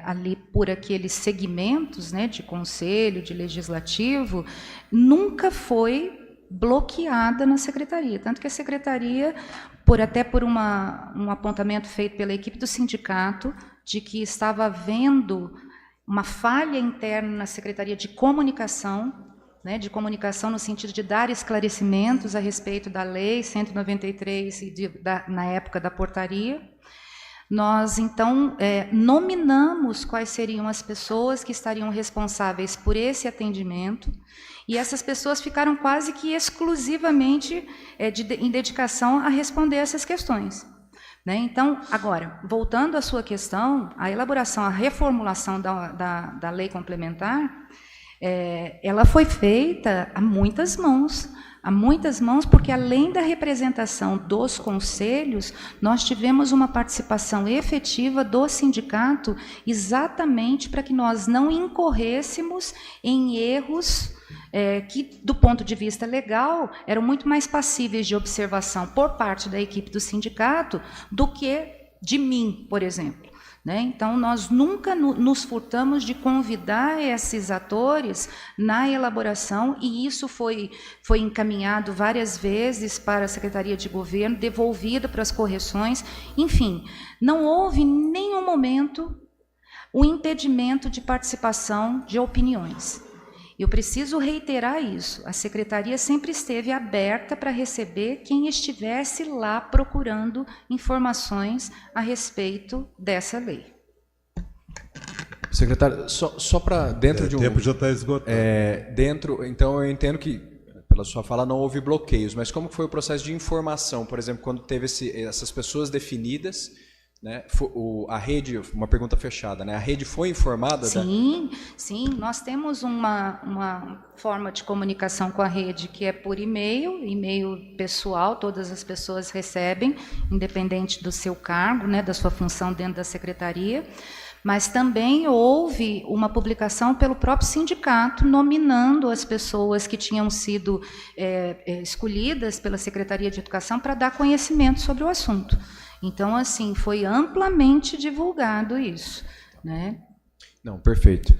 ali por aqueles segmentos, né, de conselho, de legislativo, nunca foi bloqueada na secretaria. Tanto que a secretaria, até por um apontamento feito pela equipe do sindicato, de que estava havendo uma falha interna na Secretaria de Comunicação, né, de comunicação no sentido de dar esclarecimentos a respeito da Lei 193 e na época da portaria. Nós, então, nominamos quais seriam as pessoas que estariam responsáveis por esse atendimento, e essas pessoas ficaram quase que exclusivamente em dedicação a responder essas questões. Né? Então, agora, voltando à sua questão, a elaboração, a reformulação da lei complementar, ela foi feita a muitas mãos, porque além da representação dos conselhos, nós tivemos uma participação efetiva do sindicato, exatamente para que nós não incorrêssemos em erros que, do ponto de vista legal, eram muito mais passíveis de observação por parte da equipe do sindicato do que de mim, por exemplo. Né? Então, nós nunca nos furtamos de convidar esses atores na elaboração, e isso foi encaminhado várias vezes para a Secretaria de Governo, devolvido para as correções. Enfim, não houve em nenhum momento o impedimento de participação de opiniões. Eu preciso reiterar isso. A Secretaria sempre esteve aberta para receber quem estivesse lá procurando informações a respeito dessa lei. Secretário, só para dentro de um... O tempo já está esgotado. Então, eu entendo que, pela sua fala, não houve bloqueios, mas como foi o processo de informação? Por exemplo, quando teve essas pessoas definidas... Né? A rede, uma pergunta fechada, né? A rede foi informada? Sim, nós temos uma forma de comunicação com a rede que é por e-mail pessoal, todas as pessoas recebem, independente do seu cargo, né, da sua função dentro da secretaria, mas também houve uma publicação pelo próprio sindicato, nominando as pessoas que tinham sido escolhidas pela Secretaria de Educação para dar conhecimento sobre o assunto. Então, assim, foi amplamente divulgado isso, né? Não, perfeito.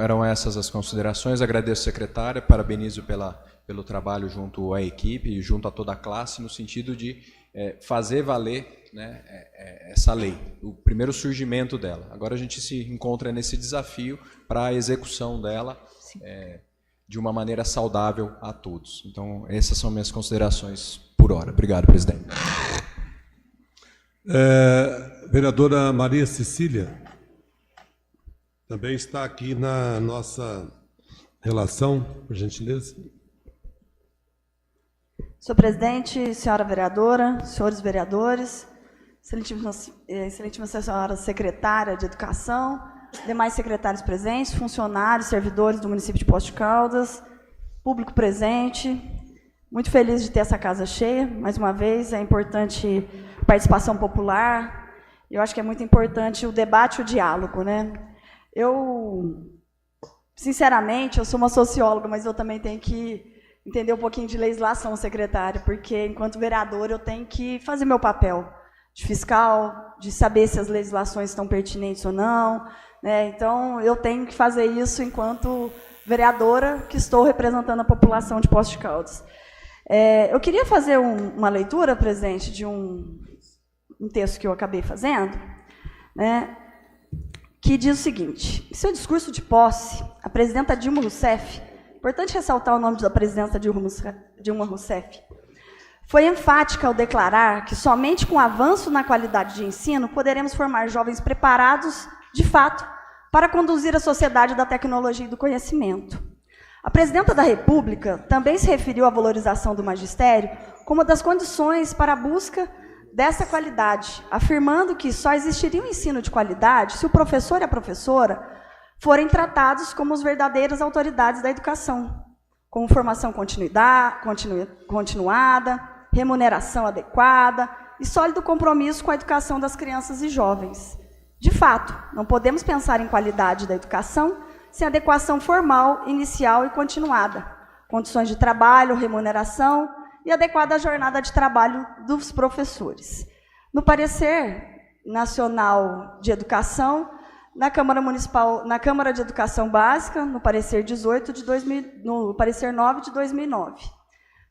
Eram essas as considerações. Agradeço, secretária, parabenizo pelo trabalho junto à equipe e junto a toda a classe, no sentido de fazer valer, né, essa lei, o primeiro surgimento dela. Agora a gente se encontra nesse desafio para a execução dela de uma maneira saudável a todos. Então, essas são minhas considerações por hora. Obrigado, presidente. Vereadora Maria Cecília também está aqui na nossa relação, por gentileza. Senhor presidente, senhora vereadora, senhores vereadores, excelentíssima senhora secretária de Educação, demais secretários presentes, funcionários, servidores do município de Poços de Caldas, público presente, muito feliz de ter essa casa cheia, mais uma vez, é importante a participação popular, eu acho que é muito importante o debate e o diálogo, né? Sinceramente, eu sou uma socióloga, mas eu também tenho que entender um pouquinho de legislação, secretária, porque, enquanto vereadora, eu tenho que fazer meu papel de fiscal, de saber se as legislações estão pertinentes ou não, né? Então, eu tenho que fazer isso enquanto vereadora que estou representando a população de Poços de Caldas. Eu queria fazer uma leitura, presidente, de um texto que eu acabei fazendo, né, que diz o seguinte: em seu discurso de posse, a presidenta Dilma Rousseff, importante ressaltar o nome da presidenta Dilma Rousseff, foi enfática ao declarar que somente com o avanço na qualidade de ensino poderemos formar jovens preparados, de fato, para conduzir a sociedade da tecnologia e do conhecimento. A presidenta da República também se referiu à valorização do magistério como uma das condições para a busca dessa qualidade, afirmando que só existiria um ensino de qualidade se o professor e a professora forem tratados como as verdadeiras autoridades da educação, com formação continuada, remuneração adequada e sólido compromisso com a educação das crianças e jovens. De fato, não podemos pensar em qualidade da educação sem adequação formal, inicial e continuada, condições de trabalho, remuneração e adequada jornada de trabalho dos professores. No parecer nacional de educação, na Câmara de Educação Básica, no parecer 9 de 2009.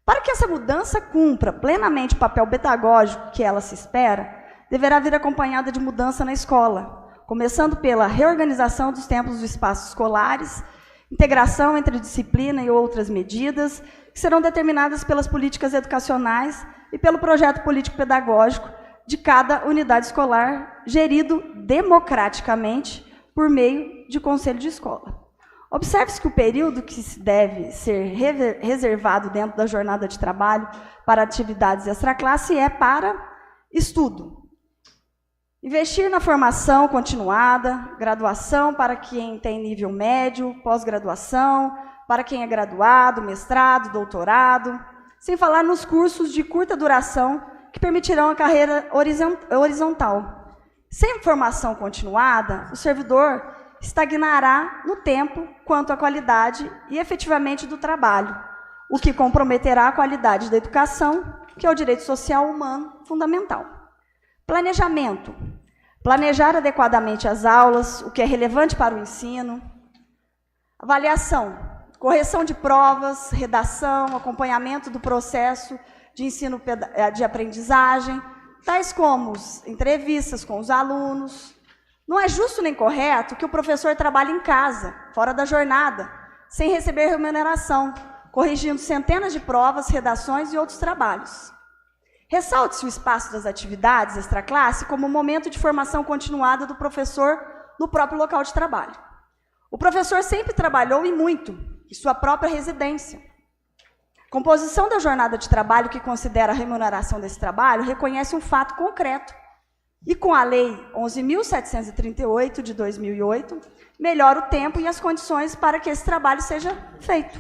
Para que essa mudança cumpra plenamente o papel pedagógico que ela se espera, deverá vir acompanhada de mudança na escola, começando pela reorganização dos tempos dos espaços escolares, integração entre disciplina e outras medidas, que serão determinadas pelas políticas educacionais e pelo projeto político-pedagógico de cada unidade escolar, gerido democraticamente por meio de conselho de escola. Observe-se que o período que deve ser reservado dentro da jornada de trabalho para atividades extraclasse é para estudo. Investir na formação continuada, graduação para quem tem nível médio, pós-graduação, para quem é graduado, mestrado, doutorado, sem falar nos cursos de curta duração que permitirão a carreira horizontal. Sem formação continuada, o servidor estagnará no tempo quanto à qualidade e efetivamente do trabalho, o que comprometerá a qualidade da educação, que é o direito social humano fundamental. Planejamento. Planejar adequadamente as aulas, o que é relevante para o ensino. Avaliação. Correção de provas, redação, acompanhamento do processo de ensino de aprendizagem, tais como entrevistas com os alunos. Não é justo nem correto que o professor trabalhe em casa, fora da jornada, sem receber remuneração, corrigindo centenas de provas, redações e outros trabalhos. Ressalte-se o espaço das atividades extraclasse como um momento de formação continuada do professor no próprio local de trabalho. O professor sempre trabalhou e muito em sua própria residência. A composição da jornada de trabalho que considera a remuneração desse trabalho reconhece um fato concreto e, com a Lei 11.738 de 2008, melhora o tempo e as condições para que esse trabalho seja feito.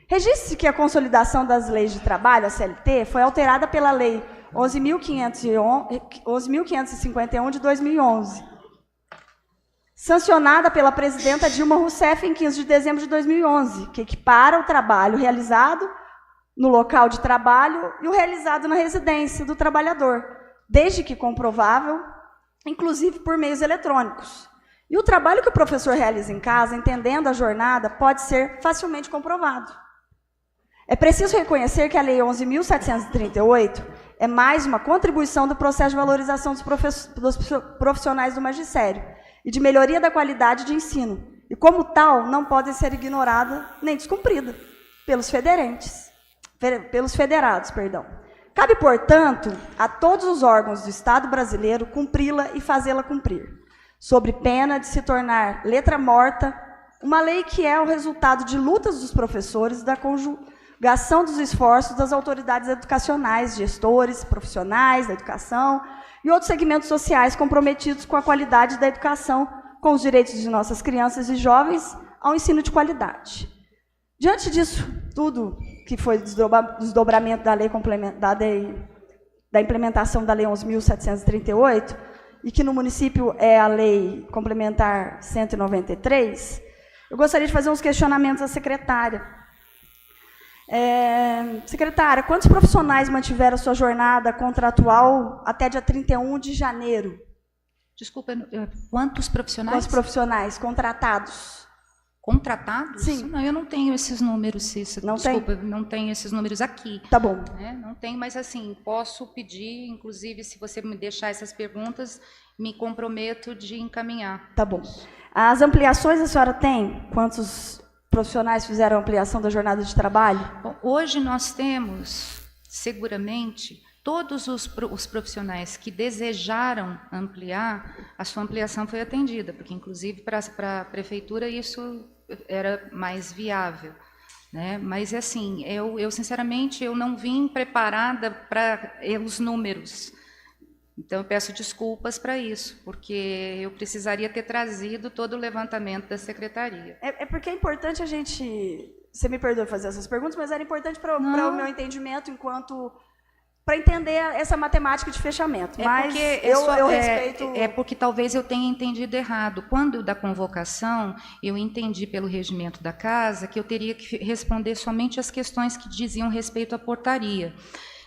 Registre-se que a consolidação das leis de trabalho, a CLT, foi alterada pela Lei 11.551 de 2011, sancionada pela presidenta Dilma Rousseff em 15 de dezembro de 2011, que equipara o trabalho realizado no local de trabalho e o realizado na residência do trabalhador, desde que comprovável, inclusive por meios eletrônicos. E o trabalho que o professor realiza em casa, entendendo a jornada, pode ser facilmente comprovado. É preciso reconhecer que a Lei 11.738 é mais uma contribuição do processo de valorização dos profissionais do magistério e de melhoria da qualidade de ensino, e como tal, não pode ser ignorada nem descumprida pelos federados. Cabe, portanto, a todos os órgãos do Estado brasileiro cumpri-la e fazê-la cumprir, sob pena de se tornar letra morta, uma lei que é o resultado de lutas dos professores, da gação dos esforços das autoridades educacionais, gestores, profissionais da educação e outros segmentos sociais comprometidos com a qualidade da educação, com os direitos de nossas crianças e jovens ao ensino de qualidade. Diante disso tudo, que foi desdobramento da lei complementar, da implementação da Lei 11.738, e que no município é a Lei Complementar 193, eu gostaria de fazer uns questionamentos à secretária. Secretária, quantos profissionais mantiveram sua jornada contratual até dia 31 de janeiro? Desculpa, quantos profissionais? Quantos profissionais contratados? Contratados? Sim. Não, eu não tenho esses números, Cícera. Não Desculpa, tem? não tenho esses números aqui. Tá bom. Não tenho, mas assim, posso pedir, inclusive, se você me deixar essas perguntas, me comprometo de encaminhar. Tá bom. As ampliações a senhora tem? Quantos profissionais fizeram ampliação da jornada de trabalho? Bom, hoje nós temos, seguramente, todos os profissionais que desejaram ampliar, a sua ampliação foi atendida, porque, inclusive, para a prefeitura isso era mais viável, né? Mas, assim, eu sinceramente, eu não vim preparada para os números. Então, eu peço desculpas para isso, porque eu precisaria ter trazido todo o levantamento da secretaria. É porque é importante a gente... Você me perdoa fazer essas perguntas, mas era importante para o meu entendimento enquanto... para entender essa matemática de fechamento. Mas eu respeito... É porque talvez eu tenha entendido errado. Quando da convocação, eu entendi pelo regimento da casa que eu teria que responder somente as questões que diziam respeito à portaria.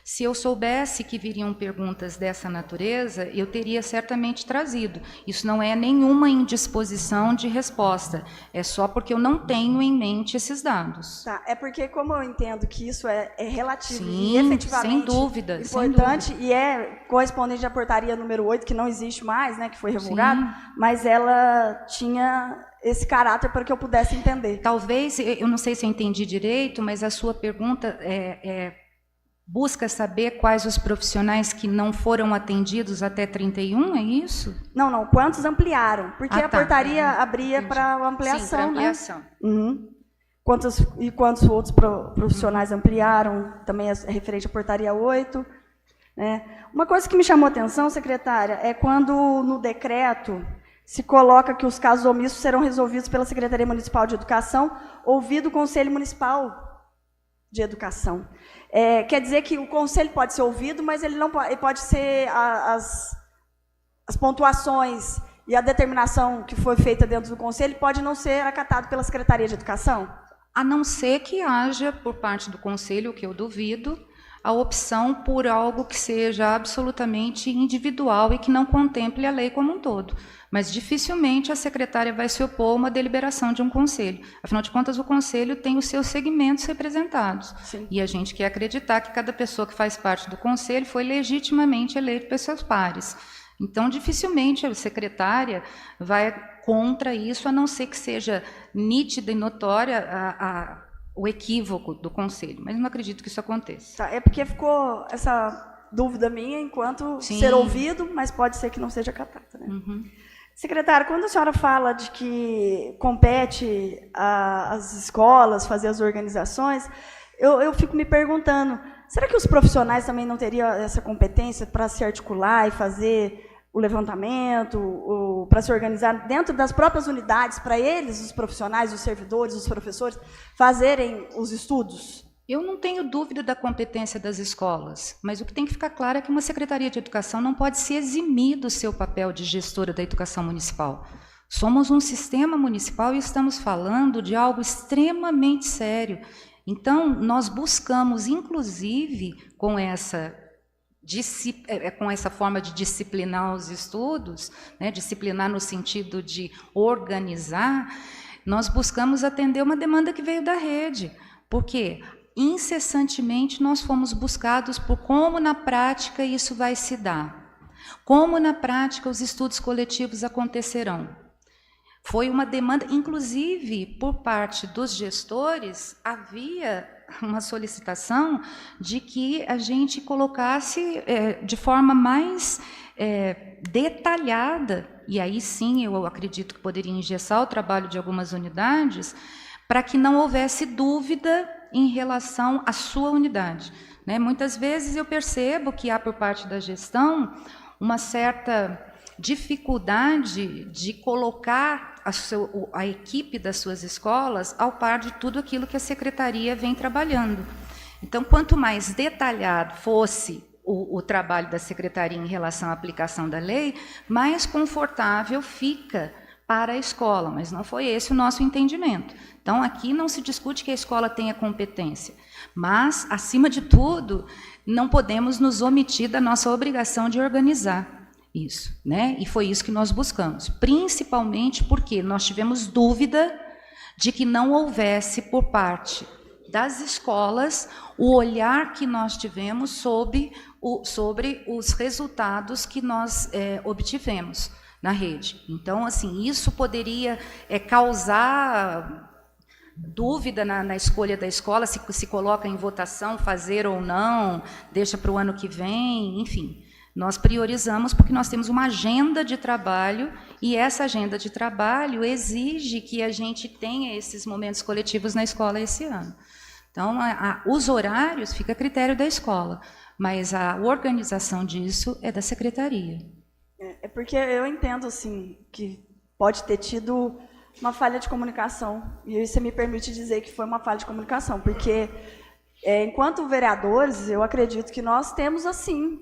Se eu soubesse que viriam perguntas dessa natureza, eu teria certamente trazido. Isso não é nenhuma indisposição de resposta, é só porque eu não tenho em mente esses dados. Tá, é porque como eu entendo que isso é relativo Sim, e efetivamente sem dúvida, importante, sem dúvida. E é correspondente à portaria número 8, que não existe mais, né, que foi revogada, mas ela tinha esse caráter para que eu pudesse entender. Talvez, eu não sei se eu entendi direito, mas a sua pergunta busca saber quais os profissionais que não foram atendidos até 31, é isso? Não, quantos ampliaram? Porque a portaria abria para ampliação. Sim, para ampliação. Né? Uhum. Quantos outros profissionais ampliaram? Também é referente à portaria 8. Né? Uma coisa que me chamou a atenção, secretária, é quando no decreto se coloca que os casos omissos serão resolvidos pela Secretaria Municipal de Educação, ouvido o Conselho Municipal de Educação. Quer dizer que o conselho pode ser ouvido, mas ele não pode ser as pontuações e a determinação que foi feita dentro do conselho pode não ser acatado pela Secretaria de Educação? A não ser que haja, por parte do conselho, o que eu duvido, a opção por algo que seja absolutamente individual e que não contemple a lei como um todo. Mas dificilmente a secretária vai se opor a uma deliberação de um conselho. Afinal de contas, o conselho tem os seus segmentos representados. Sim. E a gente quer acreditar que cada pessoa que faz parte do conselho foi legitimamente eleita pelos seus pares. Então, dificilmente a secretária vai contra isso, a não ser que seja nítida e notória o equívoco do conselho. Mas não acredito que isso aconteça. Tá, é porque ficou essa dúvida minha enquanto ser ouvido, mas pode ser que não seja acatado. Né? Uhum. Secretária, quando a senhora fala de que compete às escolas fazer as organizações, eu fico me perguntando, será que os profissionais também não teriam essa competência para se articular e fazer o levantamento, para se organizar dentro das próprias unidades, para eles, os profissionais, os servidores, os professores, fazerem os estudos? Eu não tenho dúvida da competência das escolas, mas o que tem que ficar claro é que uma Secretaria de Educação não pode se eximir do seu papel de gestora da educação municipal. Somos um sistema municipal e estamos falando de algo extremamente sério. Então, nós buscamos, inclusive, com essa forma de disciplinar os estudos, né, disciplinar no sentido de organizar, nós buscamos atender uma demanda que veio da rede. Por quê? Incessantemente nós fomos buscados por como na prática isso vai se dar, como na prática os estudos coletivos acontecerão. Foi uma demanda, inclusive por parte dos gestores, havia uma solicitação de que a gente colocasse de forma mais detalhada, e aí sim eu acredito que poderia engessar o trabalho de algumas unidades, para que não houvesse dúvida em relação à sua unidade, né? Muitas vezes eu percebo que há por parte da gestão uma certa dificuldade de colocar a equipe das suas escolas ao par de tudo aquilo que a secretaria vem trabalhando. Então, quanto mais detalhado fosse o trabalho da secretaria em relação à aplicação da lei, mais confortável fica para a escola, mas não foi esse o nosso entendimento. Então, aqui não se discute que a escola tenha competência, mas, acima de tudo, não podemos nos omitir da nossa obrigação de organizar isso, né? E foi isso que nós buscamos, principalmente porque nós tivemos dúvida de que não houvesse por parte das escolas o olhar que nós tivemos sobre os resultados que nós obtivemos na rede. Então, assim, isso poderia causar dúvida na escolha da escola, se coloca em votação, fazer ou não, deixa para o ano que vem, enfim. Nós priorizamos porque nós temos uma agenda de trabalho e essa agenda de trabalho exige que a gente tenha esses momentos coletivos na escola esse ano. Então, os horários fica a critério da escola, mas a organização disso é da secretaria. É porque eu entendo, assim, que pode ter tido uma falha de comunicação, e aí você me permite dizer que foi uma falha de comunicação, porque, enquanto vereadores, eu acredito que nós temos, assim,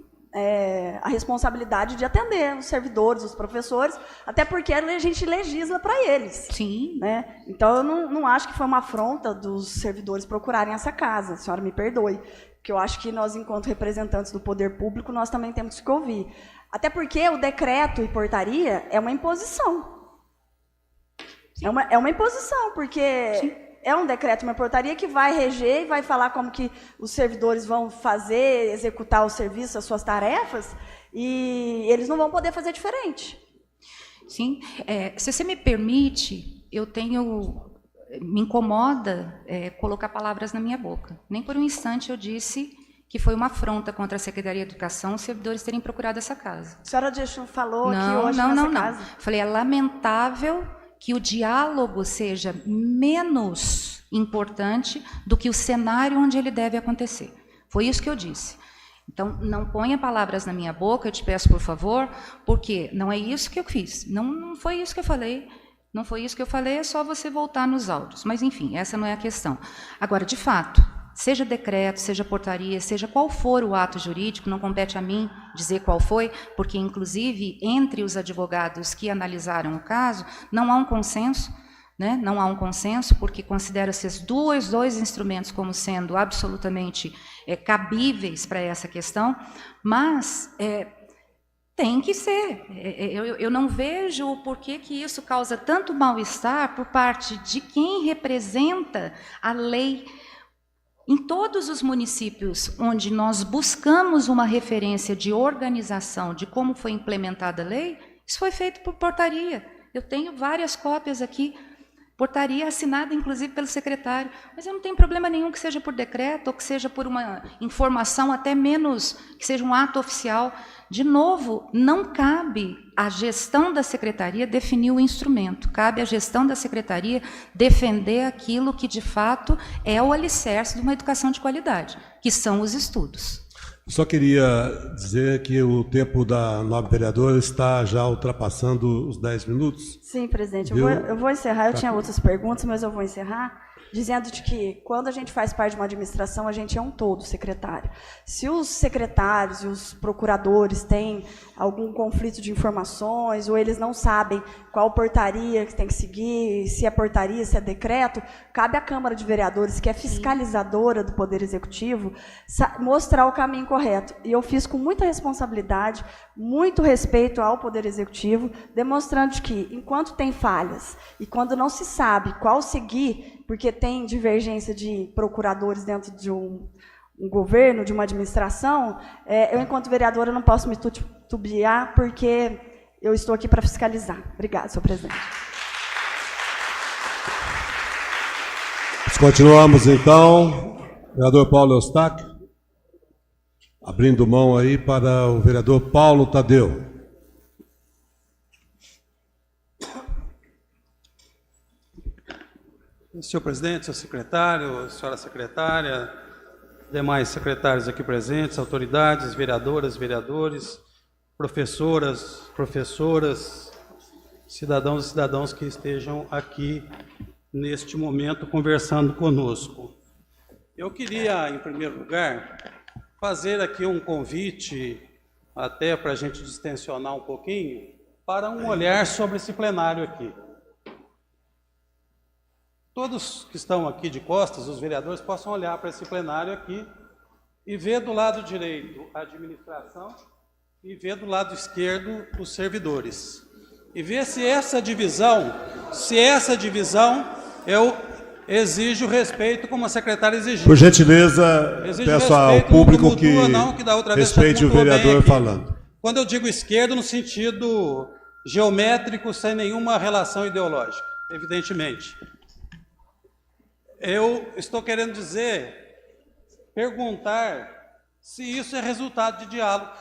a responsabilidade de atender os servidores, os professores, até porque a gente legisla para eles. Sim. Né? Então, eu não acho que foi uma afronta dos servidores procurarem essa casa, a senhora me perdoe, porque eu acho que nós, enquanto representantes do poder público, nós também temos que ouvir. Até porque o decreto e portaria é uma imposição. É uma imposição, porque... Sim. É um decreto, uma portaria que vai reger e vai falar como que os servidores vão fazer, executar o serviço, as suas tarefas, e eles não vão poder fazer diferente. Sim. Se você me permite, me incomoda colocar palavras na minha boca. Nem por um instante eu disse que foi uma afronta contra a Secretaria de Educação os servidores terem procurado essa casa. A senhora falou que hoje nessa casa... Não. Falei, é lamentável que o diálogo seja menos importante do que o cenário onde ele deve acontecer. Foi isso que eu disse. Então, não ponha palavras na minha boca, eu te peço, por favor, porque não é isso que eu fiz. Não foi isso que eu falei. Não foi isso que eu falei, é só você voltar nos áudios. Mas, enfim, essa não é a questão. Agora, de fato, seja decreto, seja portaria, seja qual for o ato jurídico, não compete a mim dizer qual foi, porque, inclusive, entre os advogados que analisaram o caso, não há um consenso, né? Não há um consenso, porque considera-se os dois instrumentos como sendo absolutamente cabíveis para essa questão, mas tem que ser. Eu não vejo o porquê que isso causa tanto mal-estar por parte de quem representa a lei. Em todos os municípios onde nós buscamos uma referência de organização de como foi implementada a lei, isso foi feito por portaria. Eu tenho várias cópias aqui, portaria assinada inclusive pelo secretário, mas eu não tenho problema nenhum que seja por decreto ou que seja por uma informação, até menos que seja um ato oficial. De novo, não cabe à gestão da secretaria definir o instrumento, cabe à gestão da secretaria defender aquilo que, de fato, é o alicerce de uma educação de qualidade, que são os estudos. Só queria dizer que o tempo da nobre vereadora está já ultrapassando os 10 minutos. Sim, presidente. Eu vou encerrar. Eu tinha outras perguntas, mas eu vou encerrar dizendo de que, quando a gente faz parte de uma administração, a gente é um todo, secretário. Se os secretários e os procuradores têm algum conflito de informações, ou eles não sabem qual portaria que tem que seguir, se é portaria, se é decreto, cabe à Câmara de Vereadores, que é fiscalizadora do Poder Executivo, mostrar o caminho correto. E eu fiz com muita responsabilidade, muito respeito ao Poder Executivo, demonstrando que, enquanto tem falhas, e quando não se sabe qual seguir, porque tem divergência de procuradores dentro de um governo, de uma administração, eu, enquanto vereadora, não posso me titubear, porque eu estou aqui para fiscalizar. Obrigada, senhor presidente. Continuamos, então. Vereador Paulo Eustáquio, abrindo mão aí para o vereador Paulo Tadeu. Senhor presidente, senhor secretário, senhora secretária, demais secretários aqui presentes, autoridades, vereadoras, vereadores, professoras, professoras, cidadãos e cidadãos que estejam aqui neste momento conversando conosco. Eu queria, em primeiro lugar, fazer aqui um convite, até para a gente distensionar um pouquinho, para um olhar sobre esse plenário aqui. Todos que estão aqui de costas, os vereadores, possam olhar para esse plenário aqui e ver do lado direito a administração e ver do lado esquerdo os servidores. E ver se essa divisão eu exijo respeito como a secretária exigiu. Por gentileza, peço ao público que respeite o vereador falando. Quando eu digo esquerdo, no sentido geométrico, sem nenhuma relação ideológica, evidentemente. Eu estou querendo perguntar se isso é resultado de diálogo.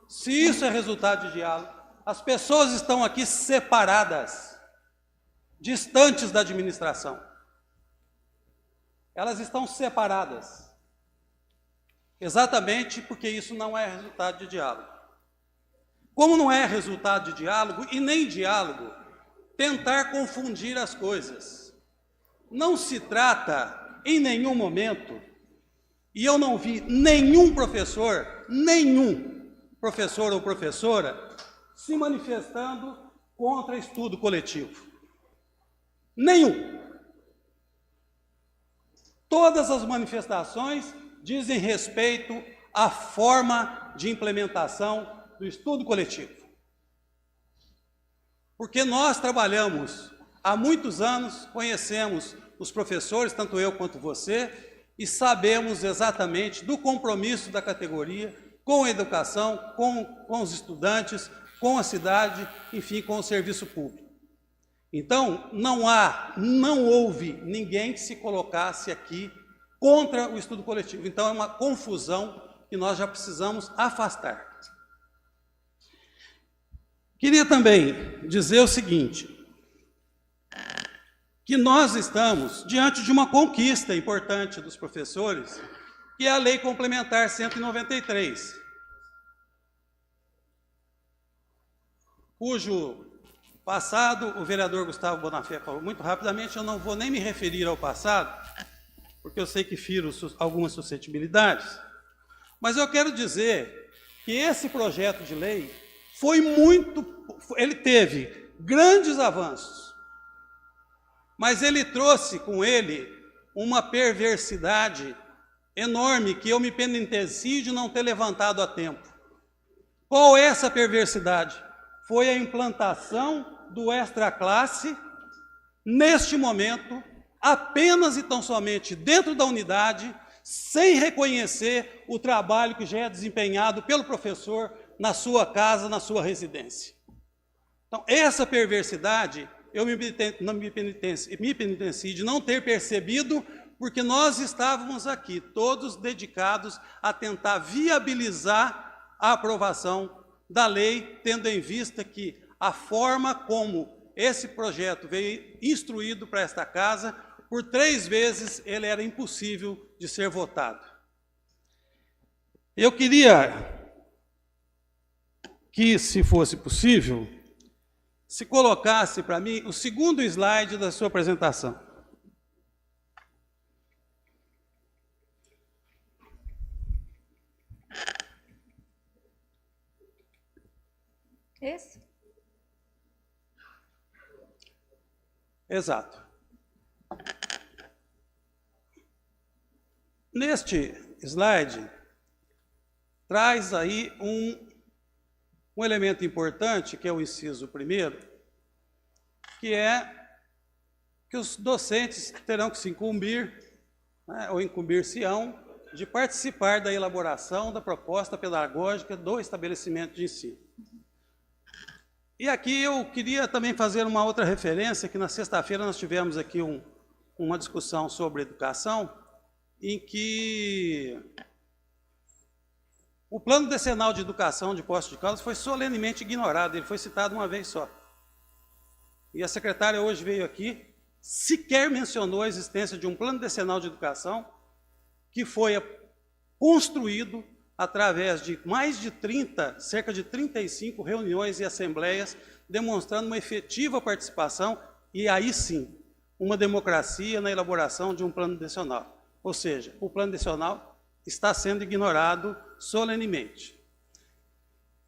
Se isso é resultado de diálogo, as pessoas estão aqui separadas, distantes da administração. Elas estão separadas, exatamente porque isso não é resultado de diálogo. Como não é resultado de diálogo e nem diálogo, tentar confundir as coisas. Não se trata, em nenhum momento, e eu não vi nenhum professor ou professora, se manifestando contra estudo coletivo. Nenhum. Todas as manifestações dizem respeito à forma de implementação do estudo coletivo. Porque nós trabalhamos há muitos anos, conhecemos os professores, tanto eu quanto você, e sabemos exatamente do compromisso da categoria com a educação, com os estudantes, com a cidade, enfim, com o serviço público. Então, não houve ninguém que se colocasse aqui contra o estudo coletivo. Então, é uma confusão que nós já precisamos afastar. Queria também dizer o seguinte, que nós estamos diante de uma conquista importante dos professores, que é a Lei Complementar 193, cujo passado o vereador Gustavo Bonafé falou muito rapidamente, eu não vou nem me referir ao passado, porque eu sei que firo algumas suscetibilidades, mas eu quero dizer que esse projeto de lei ele teve grandes avanços, mas ele trouxe com ele uma perversidade enorme que eu me penitencio de não ter levantado a tempo. Qual é essa perversidade? Foi a implantação do extra-classe, neste momento, apenas e tão somente dentro da unidade, sem reconhecer o trabalho que já é desempenhado pelo professor na sua casa, na sua residência. Então, essa perversidade, eu me penitencio de não ter percebido, porque nós estávamos aqui, todos dedicados a tentar viabilizar a aprovação da lei, tendo em vista que a forma como esse projeto veio instruído para esta casa, por 3 vezes ele era impossível de ser votado. Eu queria que, se fosse possível, se colocasse para mim o segundo slide da sua apresentação. Esse? Exato. Neste slide, traz aí um elemento importante, que é o inciso primeiro, que é que os docentes terão que se incumbir, né, ou incumbir-se-ão, de participar da elaboração da proposta pedagógica do estabelecimento de ensino. E aqui eu queria também fazer uma outra referência, que na sexta-feira nós tivemos aqui uma discussão sobre educação, em que o Plano Decenal de Educação de Poços de Caldas foi solenemente ignorado, ele foi citado uma vez só. e a secretária hoje veio aqui, sequer mencionou a existência de um plano decenal de educação que foi construído através de mais de 30, cerca de 35 reuniões e assembleias, demonstrando uma efetiva participação e aí sim, uma democracia na elaboração de um plano decenal. Ou seja, o plano decenal está sendo ignorado solenemente.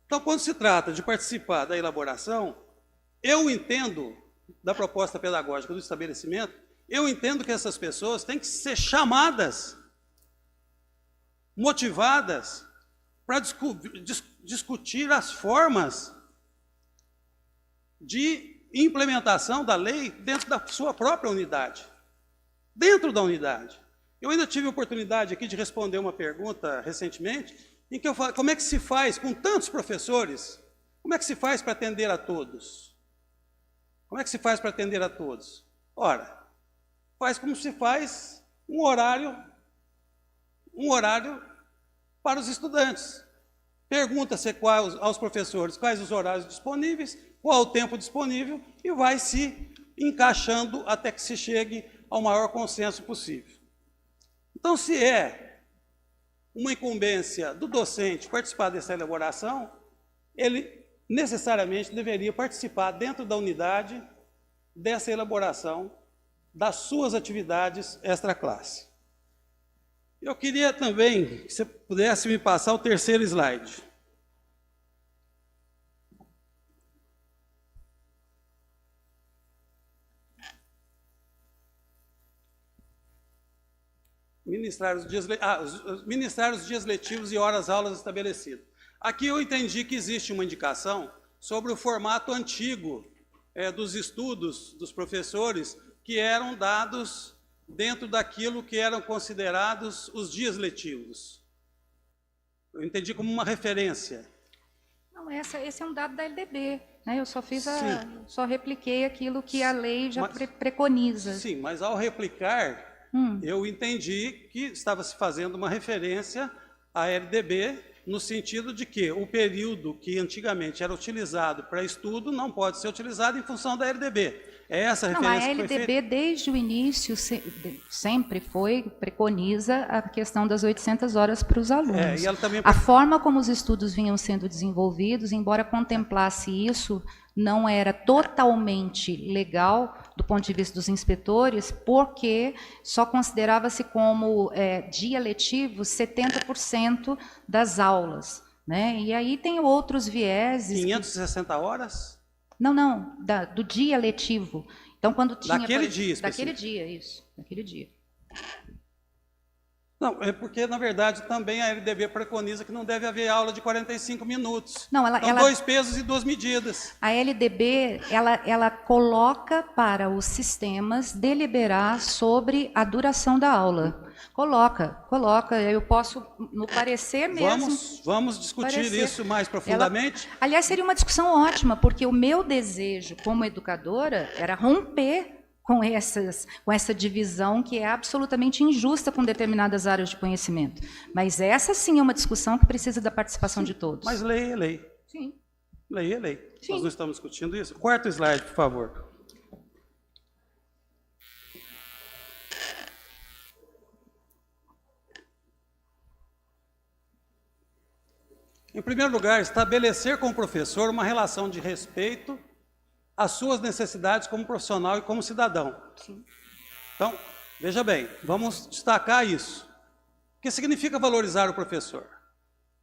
Então, quando se trata de participar da elaboração, eu entendo, da proposta pedagógica do estabelecimento, eu entendo que essas pessoas têm que ser chamadas, motivadas, para discutir as formas de implementação da lei dentro da sua própria unidade. Dentro da unidade. Eu ainda tive a oportunidade aqui de responder uma pergunta recentemente, em que eu falo, como é que se faz com tantos professores? Como é que se faz para atender a todos? Como é que se faz para atender a todos? Ora, faz como se faz um horário para os estudantes. Pergunta-se aos professores quais os horários disponíveis, qual o tempo disponível, e vai se encaixando até que se chegue ao maior consenso possível. Então, se é uma incumbência do docente participar dessa elaboração, ele necessariamente deveria participar dentro da unidade dessa elaboração das suas atividades extra-classe. Eu queria também que você pudesse me passar o terceiro slide. Ministrar os dias letivos e horas-aulas estabelecidas. Aqui eu entendi que existe uma indicação sobre o formato antigo dos estudos dos professores que eram dados dentro daquilo que eram considerados os dias letivos. Eu entendi como uma referência. Não, esse é um dado da LDB, né? Eu só só repliquei aquilo que a lei já preconiza. Sim, mas ao replicar, eu entendi que estava se fazendo uma referência à LDB, no sentido de que o período que antigamente era utilizado para estudo não pode ser utilizado em função da LDB. É essa a referência que foi feita? A LDB, desde o início, sempre preconiza a questão das 800 horas para os alunos. E ela também... A forma como os estudos vinham sendo desenvolvidos, embora contemplasse isso, não era totalmente legal do ponto de vista dos inspetores, porque só considerava-se como dia letivo 70% das aulas, né? E aí tem outros vieses. 560 horas? Não, do dia letivo. Então, quando tinha... Daquele dia, daquele dia, isso. Daquele dia. Não, é porque, na verdade, também a LDB preconiza que não deve haver aula de 45 minutos. Não, então, 2 pesos e 2 medidas. A LDB, ela coloca para os sistemas deliberar sobre a duração da aula. Coloca. Eu posso, no parecer mesmo... Vamos discutir isso mais profundamente? Aliás, seria uma discussão ótima, porque o meu desejo, como educadora, era romper com essa divisão que é absolutamente injusta com determinadas áreas de conhecimento. Mas essa sim é uma discussão que precisa da participação de todos. Mas lei é lei. Sim. Lei é lei. Sim. Nós não estamos discutindo isso. Quarto slide, por favor. Em primeiro lugar, estabelecer com o professor uma relação de respeito às suas necessidades como profissional e como cidadão. Sim. Então, veja bem, vamos destacar isso. O que significa valorizar o professor?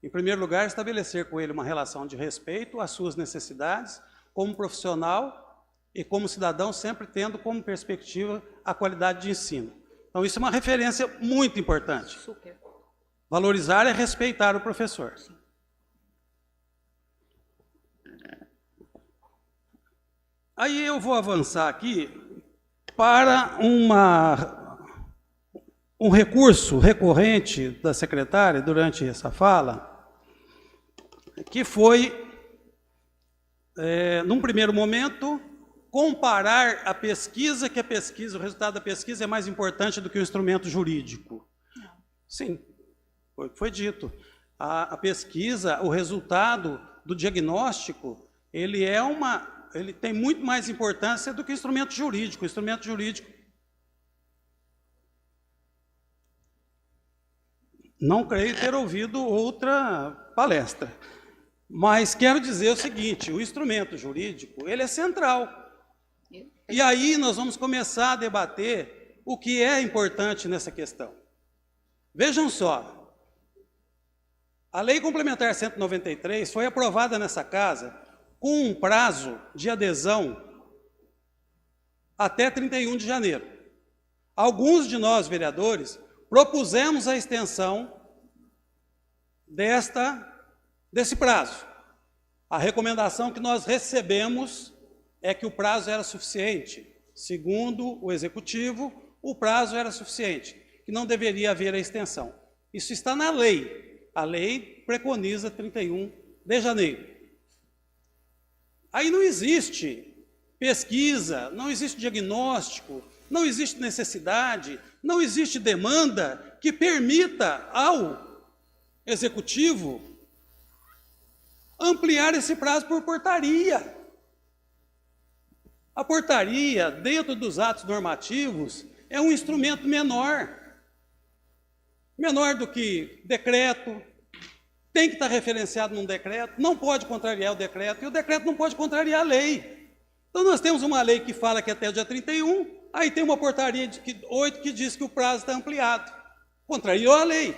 Em primeiro lugar, estabelecer com ele uma relação de respeito às suas necessidades como profissional e como cidadão, sempre tendo como perspectiva a qualidade de ensino. Então, isso é uma referência muito importante. Super. Valorizar é respeitar o professor. Sim. Aí eu vou avançar aqui para um recurso recorrente da secretária durante essa fala, que foi, num primeiro momento, comparar a pesquisa, o resultado da pesquisa é mais importante do que o instrumento jurídico. Sim, foi dito. A pesquisa, o resultado do diagnóstico, ele é uma ele tem muito mais importância do que o instrumento jurídico. O instrumento jurídico, não creio ter ouvido outra palestra, mas quero dizer o seguinte, o instrumento jurídico, ele é central. E aí nós vamos começar a debater o que é importante nessa questão. Vejam só, a Lei Complementar 193 foi aprovada nessa casa com um prazo de adesão até 31 de janeiro. Alguns de nós, vereadores, propusemos a extensão desse prazo. A recomendação que nós recebemos é que o prazo era suficiente. Segundo o Executivo, o prazo era suficiente, que não deveria haver a extensão. Isso está na lei. A lei preconiza 31 de janeiro. Aí não existe pesquisa, não existe diagnóstico, não existe necessidade, não existe demanda que permita ao Executivo ampliar esse prazo por portaria. A portaria, dentro dos atos normativos, é um instrumento menor do que decreto, tem que estar referenciado num decreto, não pode contrariar o decreto, e o decreto não pode contrariar a lei. Então nós temos uma lei que fala que até o dia 31, aí tem uma portaria de 8 que diz que o prazo está ampliado. Contrariou a lei.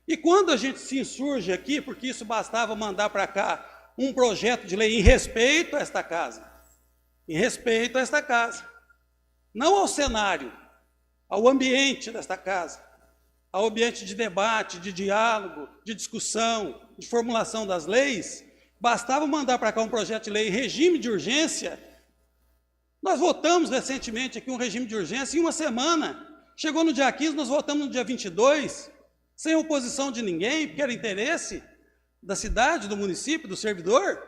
E quando a gente se insurge aqui, porque isso bastava mandar para cá um projeto de lei em respeito a esta casa, não ao cenário, ao ambiente desta casa, ao ambiente de debate, de diálogo, de discussão, de formulação das leis, bastava mandar para cá um projeto de lei em regime de urgência. Nós votamos recentemente aqui um regime de urgência em uma semana. Chegou no dia 15, nós votamos no dia 22, sem oposição de ninguém, porque era interesse da cidade, do município, do servidor.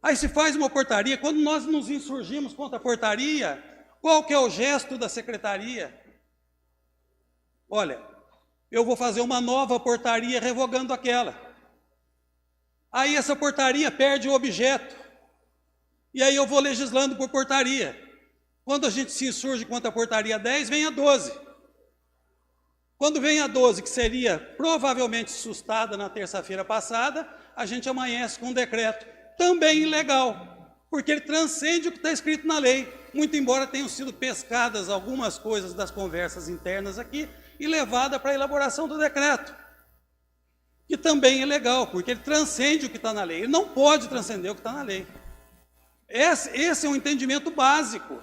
Aí se faz uma portaria. Quando nós nos insurgimos contra a portaria, qual que é o gesto da secretaria? Olha, eu vou fazer uma nova portaria revogando aquela. Aí essa portaria perde o objeto. E aí eu vou legislando por portaria. Quando a gente se insurge contra a portaria 10, vem a 12. Quando vem a 12, que seria provavelmente sustada na terça-feira passada, a gente amanhece com um decreto também ilegal, porque ele transcende o que está escrito na lei, muito embora tenham sido pescadas algumas coisas das conversas internas aqui e levada para a elaboração do decreto, que também é legal, porque ele transcende o que está na lei. Ele não pode transcender o que está na lei. Esse é um entendimento básico.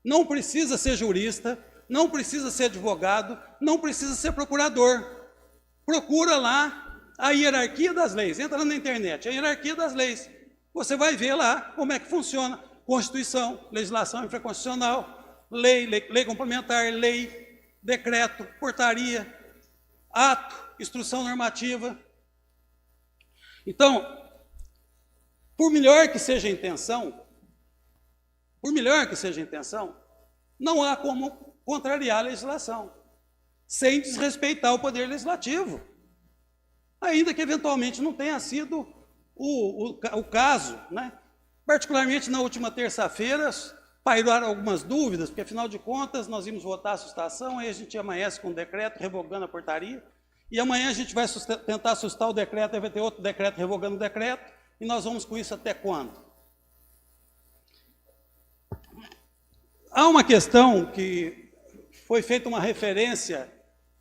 Não precisa ser jurista, não precisa ser advogado, não precisa ser procurador. Procura lá a hierarquia das leis, entra lá na internet, a hierarquia das leis. Você vai ver lá como é que funciona. Constituição, legislação infraconstitucional, lei complementar, lei, decreto, portaria, ato, instrução normativa. Então, por melhor que seja a intenção, não há como contrariar a legislação, sem desrespeitar o poder legislativo. Ainda que eventualmente não tenha sido o caso, né? Particularmente na última terça-feira, pairaram algumas dúvidas, porque afinal de contas nós íamos votar a sustação, aí a gente amanhece com um decreto revogando a portaria, e amanhã a gente vai tentar sustar o decreto, aí vai ter outro decreto revogando o decreto, e nós vamos com isso até quando? Há uma questão que foi feita uma referência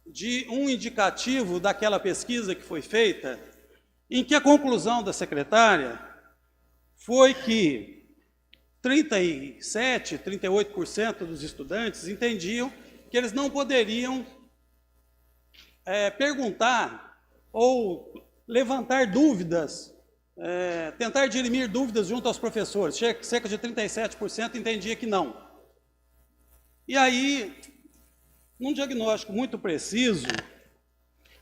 de um indicativo daquela pesquisa que foi feita, em que a conclusão da secretária foi que 37%, 38% dos estudantes entendiam que eles não poderiam perguntar ou levantar dúvidas, tentar dirimir dúvidas junto aos professores. Cerca de 37% entendia que não. E aí, num diagnóstico muito preciso,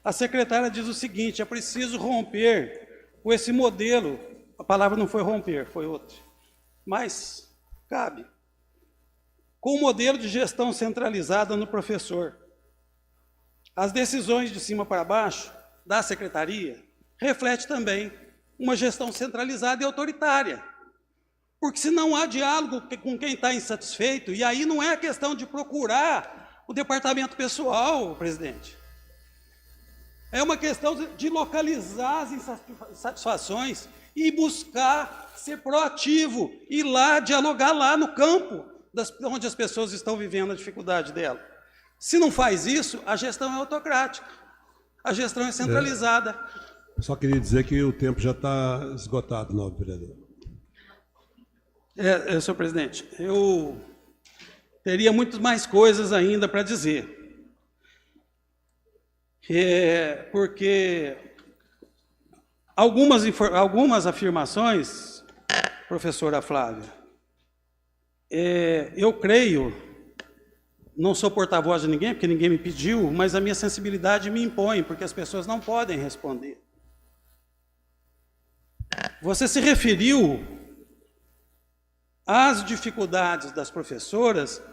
a secretária diz o seguinte: é preciso romper com esse modelo. A palavra não foi romper, foi outro, mas cabe. Com o modelo de gestão centralizada no professor. As decisões de cima para baixo da secretaria refletem também uma gestão centralizada e autoritária. Porque se não há diálogo com quem está insatisfeito, e aí não é questão de procurar o departamento pessoal, presidente. É uma questão de localizar as insatisfações e buscar ser proativo, ir lá, dialogar lá no campo, onde as pessoas estão vivendo a dificuldade dela. Se não faz isso, a gestão é autocrática, a gestão é centralizada. Só queria dizer que o tempo já está esgotado, nobre vereador. Senhor presidente, eu teria muitas mais coisas ainda para dizer. Porque algumas afirmações, professora Flávia, eu creio, não sou porta-voz de ninguém, porque ninguém me pediu, mas a minha sensibilidade me impõe, porque as pessoas não podem responder. Você se referiu às dificuldades das professoras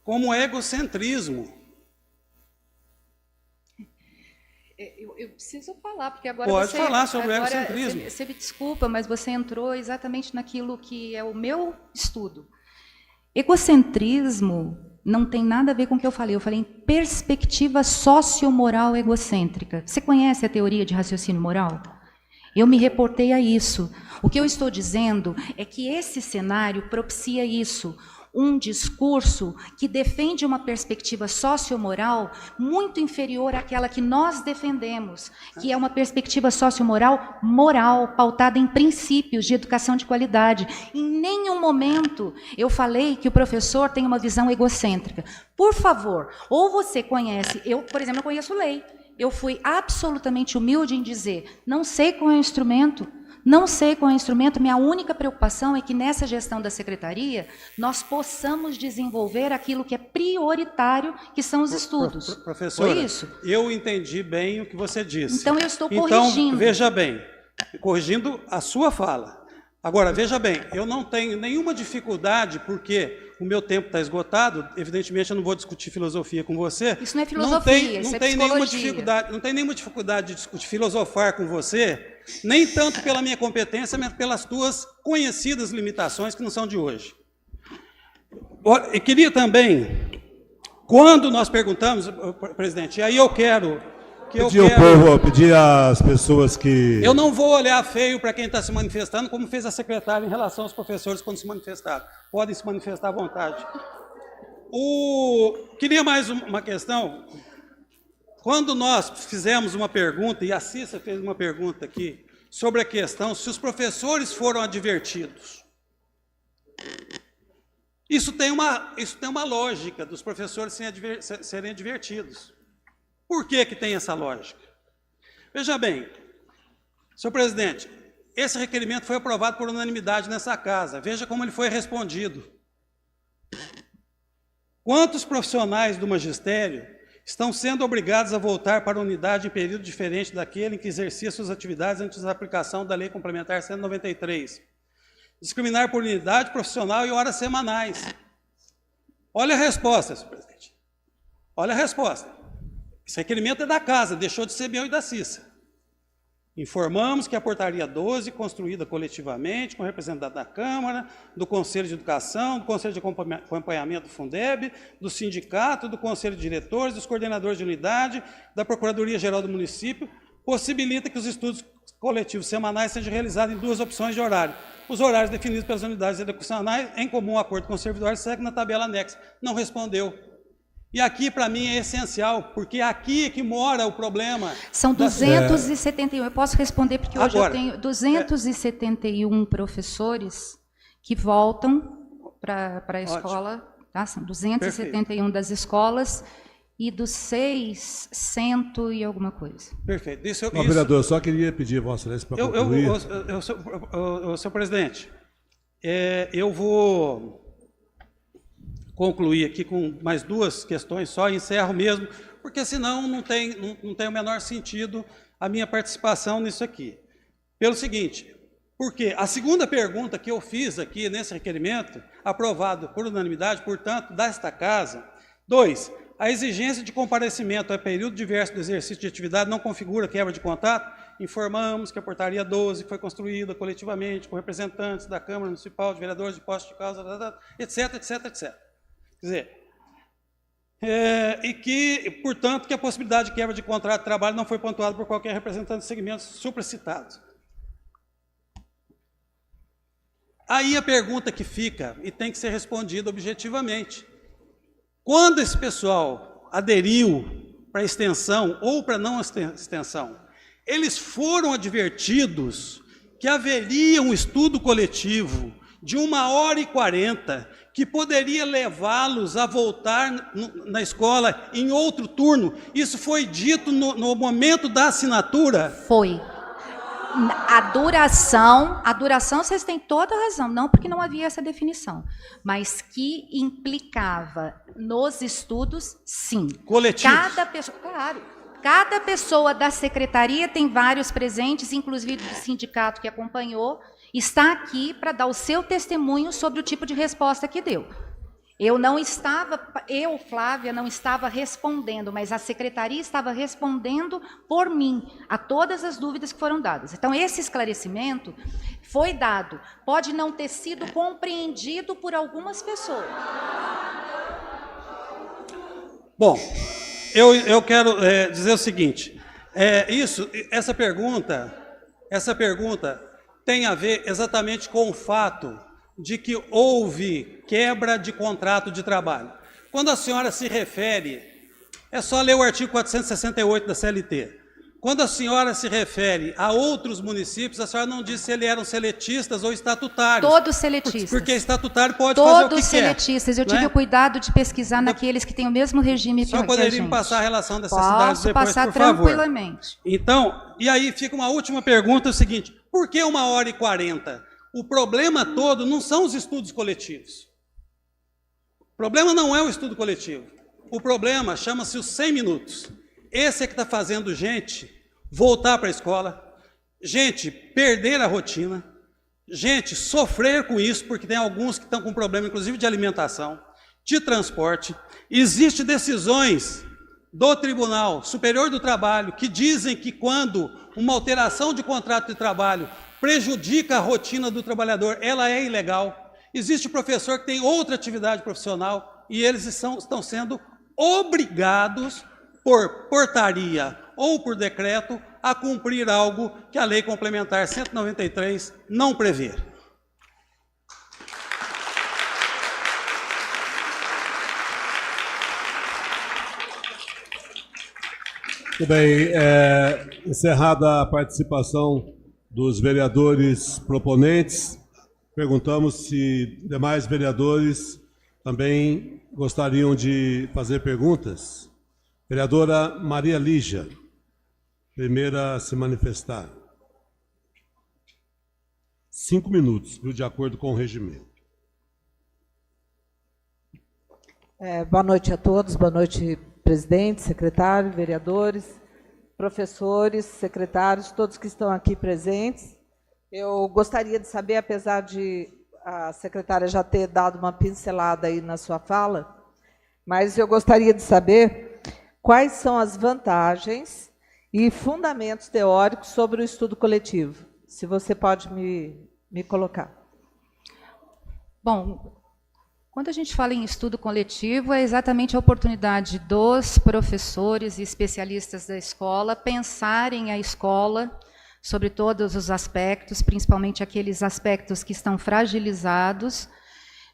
como egocentrismo. Eu preciso falar, porque agora Pode falar sobre o egocentrismo. Você me desculpa, mas você entrou exatamente naquilo que é o meu estudo. Egocentrismo não tem nada a ver com o que eu falei. Eu falei em perspectiva sociomoral egocêntrica. Você conhece a teoria de raciocínio moral? Eu me reportei a isso. O que eu estou dizendo é que esse cenário propicia isso. Um discurso que defende uma perspectiva sociomoral muito inferior àquela que nós defendemos, que é uma perspectiva sociomoral moral, pautada em princípios de educação de qualidade. Em nenhum momento eu falei que o professor tem uma visão egocêntrica. Por favor, ou você conhece, eu, por exemplo, eu conheço lei. Eu fui absolutamente humilde em dizer, não sei qual é o instrumento, não sei qual é o instrumento, minha única preocupação é que nessa gestão da secretaria nós possamos desenvolver aquilo que é prioritário, que são os estudos. Professora, foi isso? Eu entendi bem o que você disse. Então eu estou corrigindo. Então, veja bem, corrigindo a sua fala. Agora, veja bem, eu não tenho nenhuma dificuldade, porque o meu tempo está esgotado, evidentemente eu não vou discutir filosofia com você. Isso não é filosofia, não isso tem é nenhuma psicologia. dificuldade, não tem nenhuma dificuldade de discutir filosofar com você, nem tanto pela minha competência, mas pelas tuas conhecidas limitações que não são de hoje. Eu queria também, quando nós perguntamos, presidente, e aí eu quero... Pedir às pessoas que... Eu não vou olhar feio para quem está se manifestando, como fez a secretária em relação aos professores quando se manifestaram. Podem se manifestar à vontade. Queria mais uma questão. Quando nós fizemos uma pergunta, e a Cissa fez uma pergunta aqui, sobre a questão se os professores foram advertidos. Isso tem uma lógica dos professores serem advertidos. Por que tem essa lógica? Veja bem, senhor presidente, esse requerimento foi aprovado por unanimidade nessa casa. Veja como ele foi respondido. Quantos profissionais do magistério estão sendo obrigados a voltar para a unidade em período diferente daquele em que exercia suas atividades antes da aplicação da Lei Complementar 193? Discriminar por unidade profissional e horas semanais. Olha a resposta, senhor presidente. Olha a resposta. Esse requerimento é da casa, deixou de ser meu e da Cissa. Informamos que a portaria 12, construída coletivamente, com representante da Câmara, do Conselho de Educação, do Conselho de Acompanhamento do Fundeb, do Sindicato, do Conselho de Diretores, dos coordenadores de unidade, da Procuradoria-Geral do Município, possibilita que os estudos coletivos semanais sejam realizados em 2 opções de horário. Os horários definidos pelas unidades educacionais, em comum acordo com os servidores, seguem na tabela anexa. Não respondeu. E aqui, para mim, é essencial, porque aqui é que mora o problema. São 271, eu posso responder, porque hoje agora, eu tenho 271 professores que voltam para a escola, tá? São 271 perfeito. Das escolas, e dos 600 e alguma coisa. Perfeito. Vereador, eu só queria pedir a Vossa Excelência para concluir. Senhor presidente, eu vou concluir aqui com mais 2 questões só, encerro mesmo, porque senão não tem o menor sentido a minha participação nisso aqui. Pelo seguinte, porque a segunda pergunta que eu fiz aqui nesse requerimento, aprovado por unanimidade, portanto, desta casa, 2, a exigência de comparecimento a período diverso do exercício de atividade não configura quebra de contato, informamos que a portaria 12 foi construída coletivamente com representantes da Câmara Municipal, de vereadores de posse de causa, etc, etc, etc. Quer dizer, e que, portanto, que a possibilidade de quebra de contrato de trabalho não foi pontuada por qualquer representante de segmentos supracitados. Aí a pergunta que fica, e tem que ser respondida objetivamente, quando esse pessoal aderiu para extensão ou para não extensão, eles foram advertidos que haveria um estudo coletivo de 1h40 que poderia levá-los a voltar na escola em outro turno. Isso foi dito no momento da assinatura? Foi. A duração, vocês têm toda a razão, não porque não havia essa definição, mas que implicava nos estudos, sim. Coletivos. Cada pessoa da secretaria, tem vários presentes, inclusive do sindicato que acompanhou, está aqui para dar o seu testemunho sobre o tipo de resposta que deu. Eu, Flávia, não estava respondendo, mas a secretaria estava respondendo por mim a todas as dúvidas que foram dadas. Então, esse esclarecimento foi dado. Pode não ter sido compreendido por algumas pessoas. Bom, eu quero dizer o seguinte, essa pergunta tem a ver exatamente com o fato de que houve quebra de contrato de trabalho. Quando a senhora se refere, é só ler o artigo 468 da CLT. Quando a senhora se refere a outros municípios, a senhora não diz se eles eram seletistas ou estatutários. Todos seletistas. Porque estatutário pode fazer o que quer. Todos seletistas. Eu tive o cuidado de pesquisar naqueles que têm o mesmo regime que a gente. Só poderia me passar a relação dessas cidades depois, passar por favor. Tranquilamente. Então, e aí fica uma última pergunta, é o seguinte, por que 1h40? O problema todo não são os estudos coletivos. O problema não é o estudo coletivo. O problema chama-se os 100 minutos. Esse é que está fazendo gente voltar para a escola, gente perder a rotina, gente sofrer com isso, porque tem alguns que estão com problema, inclusive de alimentação, de transporte. Existem decisões do Tribunal Superior do Trabalho que dizem que quando uma alteração de contrato de trabalho prejudica a rotina do trabalhador, ela é ilegal. Existe professor que tem outra atividade profissional e eles estão sendo obrigados por portaria ou por decreto a cumprir algo que a Lei Complementar 193 não prevê. Muito bem, encerrada a participação dos vereadores proponentes, perguntamos se demais vereadores também gostariam de fazer perguntas. Vereadora Maria Lígia, primeira a se manifestar. 5 minutos, de acordo com o regimento. Boa noite a todos, boa noite, presidente, secretário, vereadores, professores, secretários, todos que estão aqui presentes. Eu gostaria de saber, apesar de a secretária já ter dado uma pincelada aí na sua fala, mas eu gostaria de saber quais são as vantagens e fundamentos teóricos sobre o estudo coletivo. Se você pode me colocar. Bom, quando a gente fala em estudo coletivo, é exatamente a oportunidade dos professores e especialistas da escola pensarem a escola sobre todos os aspectos, principalmente aqueles aspectos que estão fragilizados,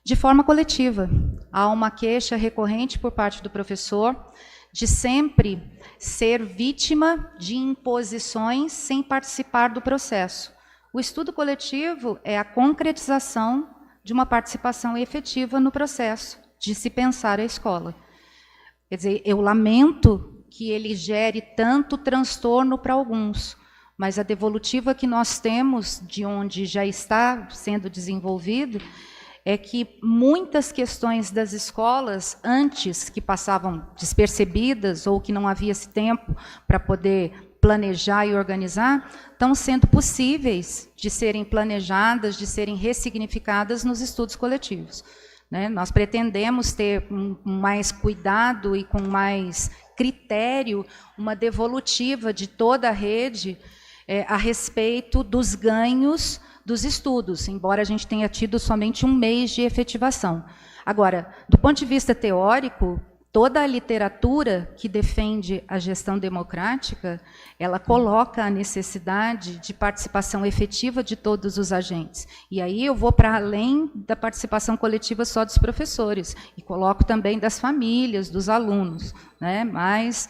de forma coletiva. Há uma queixa recorrente por parte do professor de sempre ser vítima de imposições sem participar do processo. O estudo coletivo é a concretização de uma participação efetiva no processo de se pensar a escola. Quer dizer, eu lamento que ele gere tanto transtorno para alguns, mas a devolutiva que nós temos, de onde já está sendo desenvolvido, é que muitas questões das escolas, antes que passavam despercebidas ou que não havia esse tempo para poder planejar e organizar, estão sendo possíveis de serem planejadas, de serem ressignificadas nos estudos coletivos. Né? Nós pretendemos ter com mais cuidado e com mais critério uma devolutiva de toda a rede a respeito dos ganhos dos estudos, embora a gente tenha tido somente um mês de efetivação. Agora, do ponto de vista teórico, toda a literatura que defende a gestão democrática, ela coloca a necessidade de participação efetiva de todos os agentes. E aí eu vou para além da participação coletiva só dos professores, e coloco também das famílias, dos alunos, né? Mas,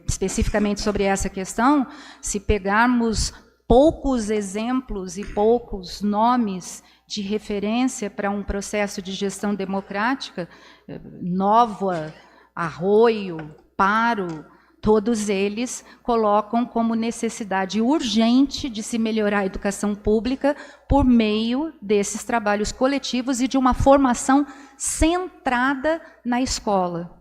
especificamente sobre essa questão, se pegarmos poucos exemplos e poucos nomes de referência para um processo de gestão democrática, Nova, Arroio, Paro, todos eles colocam como necessidade urgente de se melhorar a educação pública por meio desses trabalhos coletivos e de uma formação centrada na escola.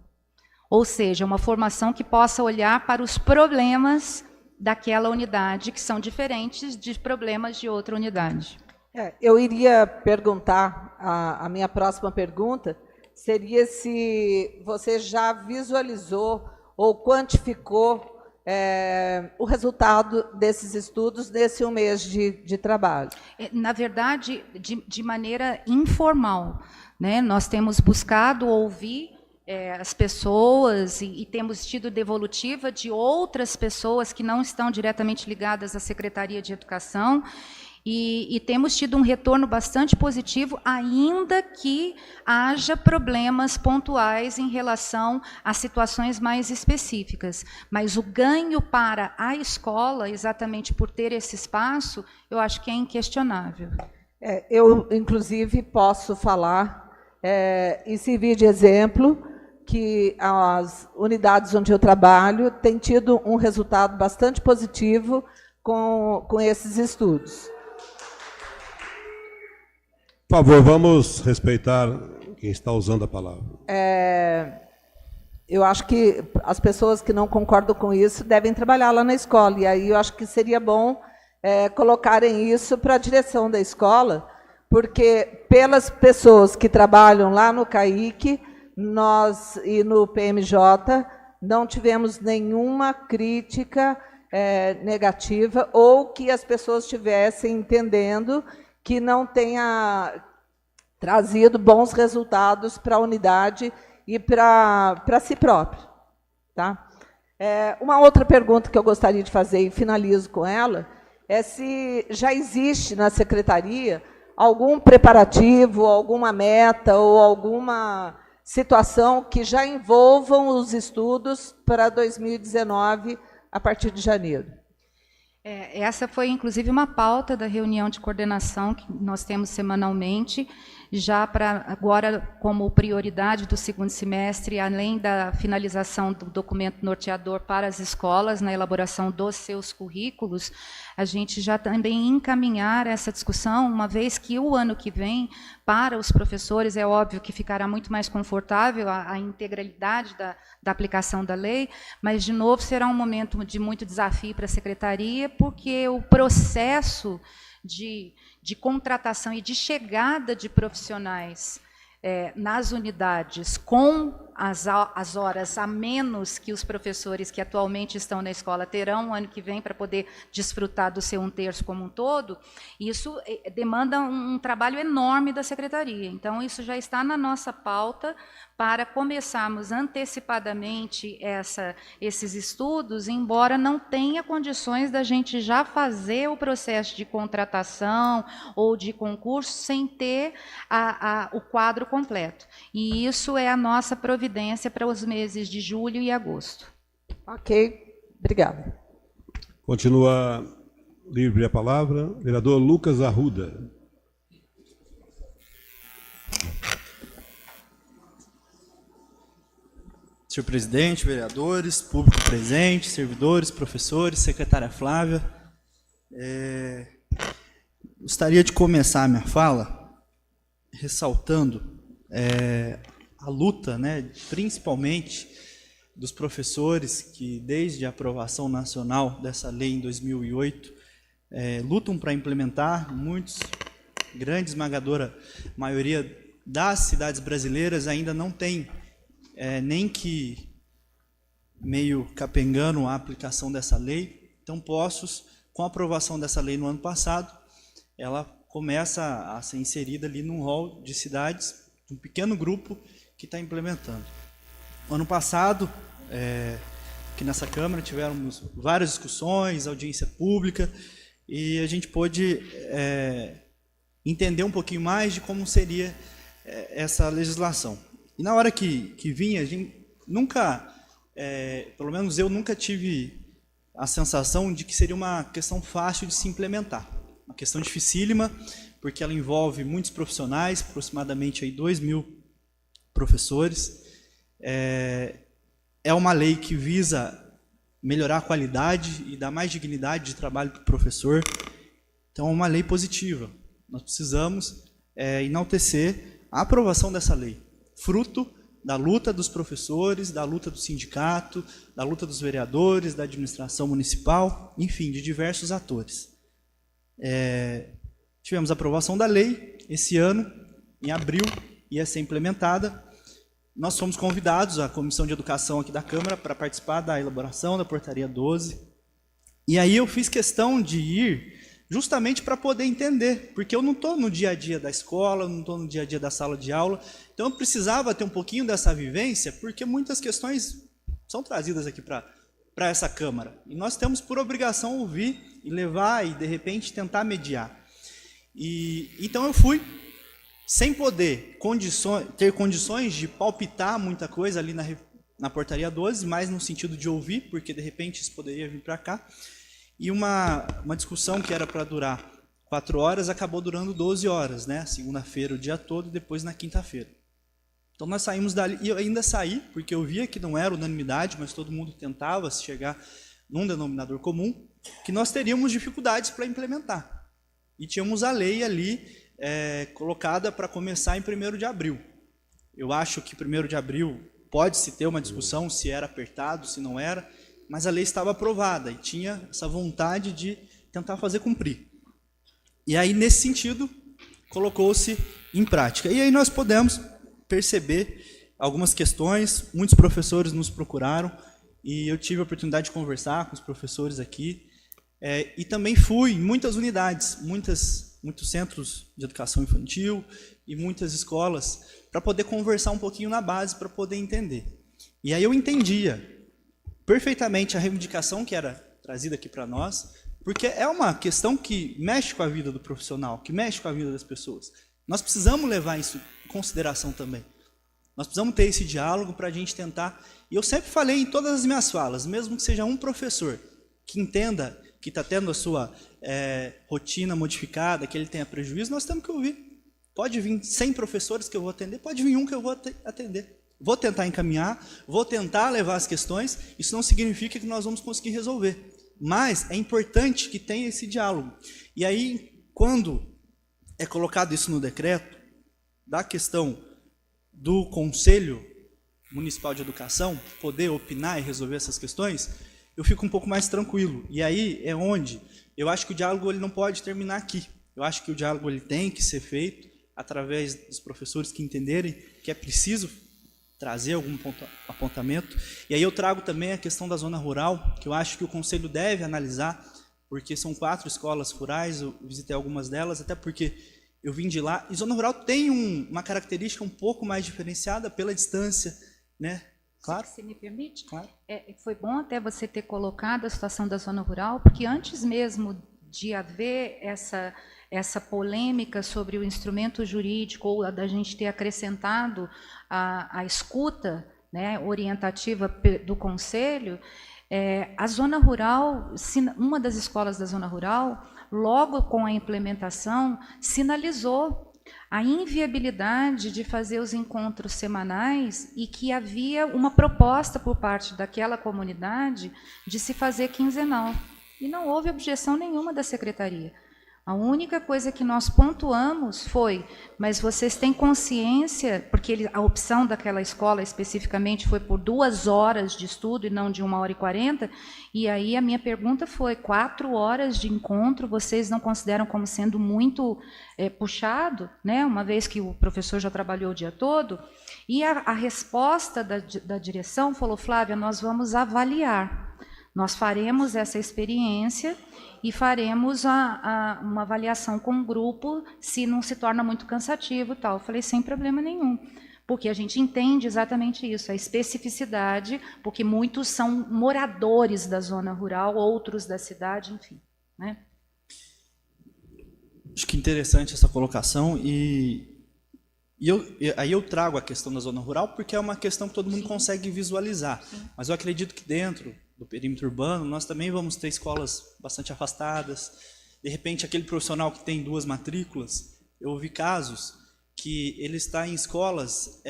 Ou seja, uma formação que possa olhar para os problemas daquela unidade, que são diferentes de problemas de outra unidade. Eu iria perguntar, a minha próxima pergunta seria se você já visualizou ou quantificou o resultado desses estudos nesse um mês de trabalho. Na verdade, de maneira informal, né? Nós temos buscado ouvir as pessoas e temos tido devolutiva de outras pessoas que não estão diretamente ligadas à Secretaria de Educação e temos tido um retorno bastante positivo, ainda que haja problemas pontuais em relação a situações mais específicas. Mas o ganho para a escola, exatamente por ter esse espaço, eu acho que é inquestionável. Eu, inclusive, posso falar e servir de exemplo que as unidades onde eu trabalho têm tido um resultado bastante positivo com esses estudos. Por favor, vamos respeitar quem está usando a palavra. Eu acho que as pessoas que não concordam com isso devem trabalhar lá na escola, e aí eu acho que seria bom colocarem isso para a direção da escola, porque pelas pessoas que trabalham lá no CAIC, nós e no PMJ não tivemos nenhuma crítica negativa ou que as pessoas estivessem entendendo que não tenha trazido bons resultados para a unidade e para si próprio. Tá? Uma outra pergunta que eu gostaria de fazer, e finalizo com ela, é se já existe na Secretaria algum preparativo, alguma meta ou alguma situação que já envolvam os estudos para 2019, a partir de janeiro. Essa foi, inclusive, uma pauta da reunião de coordenação que nós temos semanalmente, já para agora, como prioridade do segundo semestre, além da finalização do documento norteador para as escolas, na elaboração dos seus currículos, a gente já também encaminhar essa discussão, uma vez que o ano que vem, para os professores, é óbvio que ficará muito mais confortável a integralidade da aplicação da lei, mas, de novo, será um momento de muito desafio para a Secretaria, porque o processo de contratação e de chegada de profissionais nas unidades com as horas a menos que os professores que atualmente estão na escola terão ano que vem para poder desfrutar do seu 1/3 como um todo, isso demanda um trabalho enorme da Secretaria. Então, isso já está na nossa pauta para começarmos antecipadamente esses estudos, embora não tenha condições da gente já fazer o processo de contratação ou de concurso sem ter o quadro completo. E isso é a nossa providência para os meses de julho e agosto. Ok, obrigada. Continua livre a palavra, vereador Lucas Arruda. Senhor presidente, vereadores, público presente, servidores, professores, secretária Flávia, gostaria de começar a minha fala ressaltando a luta, né, principalmente dos professores que, desde a aprovação nacional dessa lei em 2008, lutam para implementar. Muitos, grande esmagadora maioria das cidades brasileiras ainda não tem nem que meio capengando a aplicação dessa lei, tão postos com a aprovação dessa lei no ano passado, ela começa a ser inserida ali num rol de cidades, um pequeno grupo que está implementando. Ano passado, aqui nessa Câmara, tivemos várias discussões, audiência pública, e a gente pôde entender um pouquinho mais de como seria essa legislação. E na hora que vinha, a gente nunca, pelo menos eu nunca tive a sensação de que seria uma questão fácil de se implementar. Uma questão dificílima, porque ela envolve muitos profissionais, aproximadamente aí 2.000 professores. É uma lei que visa melhorar a qualidade e dar mais dignidade de trabalho para o professor. Então, é uma lei positiva. Nós precisamos enaltecer a aprovação dessa lei, fruto da luta dos professores, da luta do sindicato, da luta dos vereadores, da administração municipal, enfim, de diversos atores. Tivemos a aprovação da lei esse ano, em abril, ia ser implementada. Nós fomos convidados, a Comissão de Educação aqui da Câmara, para participar da elaboração da Portaria 12. E aí eu fiz questão de ir justamente para poder entender, porque eu não estou no dia a dia da escola, não estou no dia a dia da sala de aula, então eu precisava ter um pouquinho dessa vivência, porque muitas questões são trazidas aqui para essa Câmara. E nós temos por obrigação ouvir e levar e, de repente, tentar mediar. Então eu fui, sem poder ter condições de palpitar muita coisa ali na Portaria 12, mais no sentido de ouvir, porque, de repente, isso poderia vir para cá. E uma discussão que era para durar 4 horas, acabou durando 12 horas, né? Segunda-feira o dia todo e depois na quinta-feira. Então nós saímos dali, e eu ainda saí, porque eu via que não era unanimidade, mas todo mundo tentava chegar num denominador comum, que nós teríamos dificuldades para implementar. E tínhamos a lei ali colocada para começar em 1º de abril. Eu acho que 1º de abril pode-se ter uma discussão se era apertado, se não era, mas a lei estava aprovada e tinha essa vontade de tentar fazer cumprir. E aí, nesse sentido, colocou-se em prática. E aí nós podemos perceber algumas questões, muitos professores nos procuraram, e eu tive a oportunidade de conversar com os professores aqui, e também fui em muitas unidades, muitos centros de educação infantil e muitas escolas, para poder conversar um pouquinho na base, para poder entender. E aí eu entendia perfeitamente a reivindicação que era trazida aqui para nós, porque é uma questão que mexe com a vida do profissional, que mexe com a vida das pessoas. Nós precisamos levar isso em consideração também. Nós precisamos ter esse diálogo para a gente tentar... E eu sempre falei em todas as minhas falas, mesmo que seja um professor que entenda que está tendo a sua rotina modificada, que ele tenha prejuízo, nós temos que ouvir. Pode vir 100 professores que eu vou atender, pode vir um que eu vou atender. Vou tentar encaminhar, vou tentar levar as questões, isso não significa que nós vamos conseguir resolver. Mas é importante que tenha esse diálogo. E aí, quando é colocado isso no decreto, da questão do Conselho Municipal de Educação poder opinar e resolver essas questões, eu fico um pouco mais tranquilo. E aí é onde eu acho que o diálogo ele não pode terminar aqui. Eu acho que o diálogo ele tem que ser feito através dos professores que entenderem que é preciso trazer algum apontamento. E aí eu trago também a questão da zona rural, que eu acho que o Conselho deve analisar, porque são 4 escolas rurais, eu visitei algumas delas, até porque eu vim de lá. E zona rural tem uma característica um pouco mais diferenciada pela distância, né? Claro. Se me permite? Claro. Foi bom até você ter colocado a situação da zona rural, porque antes mesmo de haver essa polêmica sobre o instrumento jurídico, ou da gente ter acrescentado a escuta, né, orientativa do Conselho, a zona rural, uma das escolas da zona rural, logo com a implementação, sinalizou a inviabilidade de fazer os encontros semanais e que havia uma proposta por parte daquela comunidade de se fazer quinzenal. E não houve objeção nenhuma da secretaria. A única coisa que nós pontuamos foi, mas vocês têm consciência, porque a opção daquela escola especificamente foi por 2 horas de estudo e não de 1h40, e aí a minha pergunta foi, 4 horas de encontro, vocês não consideram como sendo muito puxado, né? Uma vez que o professor já trabalhou o dia todo? E a resposta da direção falou, Flávia, nós vamos avaliar. Nós faremos essa experiência e faremos uma avaliação com o grupo, se não se torna muito cansativo, tal. Eu falei, sem problema nenhum, porque a gente entende exatamente isso, a especificidade, porque muitos são moradores da zona rural, outros da cidade, enfim, né? Acho que interessante essa colocação aí eu trago a questão da zona rural porque é uma questão que todo mundo consegue visualizar. Mas eu acredito que dentro do perímetro urbano nós também vamos ter escolas bastante afastadas. De repente, aquele profissional que tem 2 matrículas, eu ouvi casos que ele está em escolas,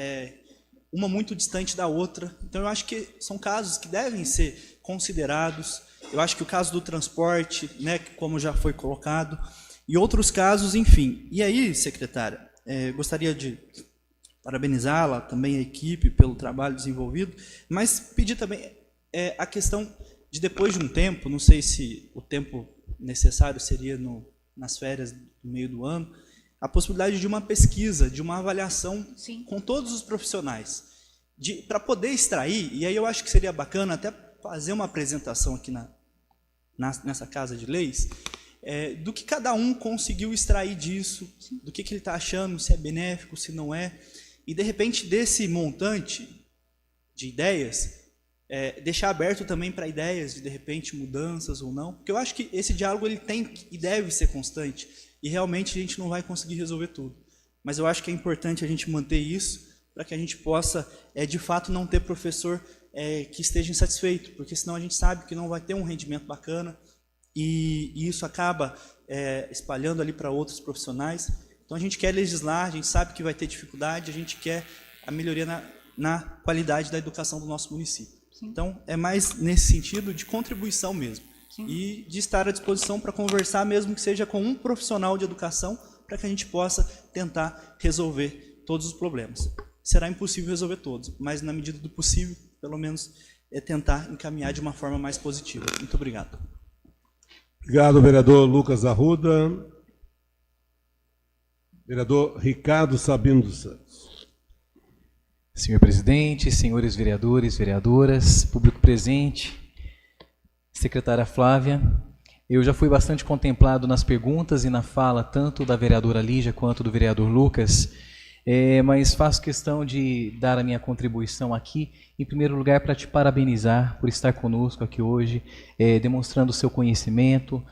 uma muito distante da outra. Então, eu acho que são casos que devem ser considerados. Eu acho que o caso do transporte, né, como já foi colocado, e outros casos, enfim. E aí, secretária, gostaria de parabenizá-la, também a equipe, pelo trabalho desenvolvido, mas pedir também a questão de, depois de um tempo, não sei se o tempo necessário seria nas férias do meio do ano, a possibilidade de uma pesquisa, de uma avaliação com todos os profissionais, para poder extrair, e aí eu acho que seria bacana até fazer uma apresentação aqui nessa Casa de Leis, do que cada um conseguiu extrair disso, do que ele está achando, se é benéfico, se não é, e de repente desse montante de ideias, deixar aberto também para ideias de repente mudanças ou não, porque eu acho que esse diálogo ele tem e deve ser constante, e realmente a gente não vai conseguir resolver tudo, mas eu acho que é importante a gente manter isso, para que a gente possa, de fato, não ter professor que esteja insatisfeito, porque senão a gente sabe que não vai ter um rendimento bacana, e isso acaba espalhando ali para outros profissionais. Então a gente quer legislar, a gente sabe que vai ter dificuldade, a gente quer a melhoria na qualidade da educação do nosso município. Sim. Então é mais nesse sentido de contribuição mesmo. Sim. E de estar à disposição para conversar, mesmo que seja com um profissional de educação, para que a gente possa tentar resolver todos os problemas. Será impossível resolver todos, mas na medida do possível, pelo menos tentar encaminhar de uma forma mais positiva. Muito obrigado. Obrigado, vereador Lucas Arruda. Vereador Ricardo Sabino dos Santos. Senhor presidente, senhores vereadores, vereadoras, público presente, secretária Flávia, eu já fui bastante contemplado nas perguntas e na fala, tanto da vereadora Lígia quanto do vereador Lucas, mas faço questão de dar a minha contribuição aqui, em primeiro lugar, para te parabenizar por estar conosco aqui hoje, demonstrando o seu conhecimento,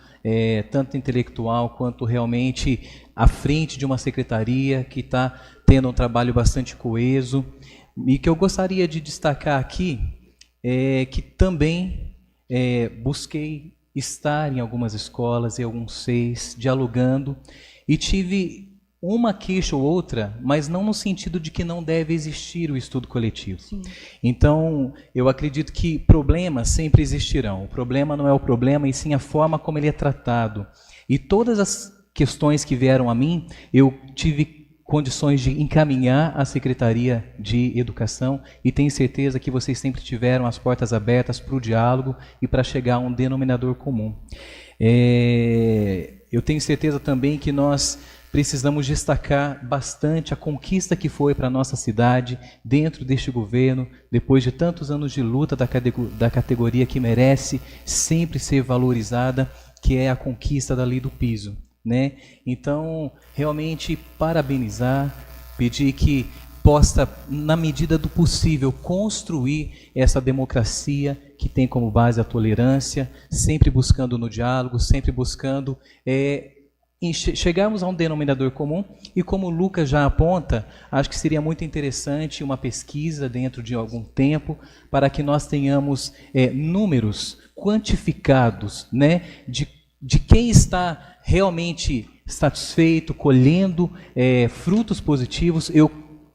tanto intelectual quanto realmente à frente de uma secretaria que está tendo um trabalho bastante coeso, e que eu gostaria de destacar aqui, que também busquei estar em algumas escolas, em alguns SEIs, dialogando, e tive uma queixa ou outra, mas não no sentido de que não deve existir o estudo coletivo. Sim. Então, eu acredito que problemas sempre existirão. O problema não é o problema, e sim a forma como ele é tratado. E todas as questões que vieram a mim, eu tive condições de encaminhar à Secretaria de Educação, e tenho certeza que vocês sempre tiveram as portas abertas para o diálogo e para chegar a um denominador comum. Eu tenho certeza também que nós precisamos destacar bastante a conquista que foi para a nossa cidade dentro deste governo, depois de tantos anos de luta da categoria que merece sempre ser valorizada, que é a conquista da lei do piso, né? Então, realmente parabenizar, pedir que possa, na medida do possível, construir essa democracia que tem como base a tolerância, sempre buscando no diálogo, sempre buscando chegarmos a um denominador comum, e como o Lucas já aponta, acho que seria muito interessante uma pesquisa dentro de algum tempo, para que nós tenhamos números quantificados, né, de quem está realmente satisfeito, colhendo frutos positivos. Eu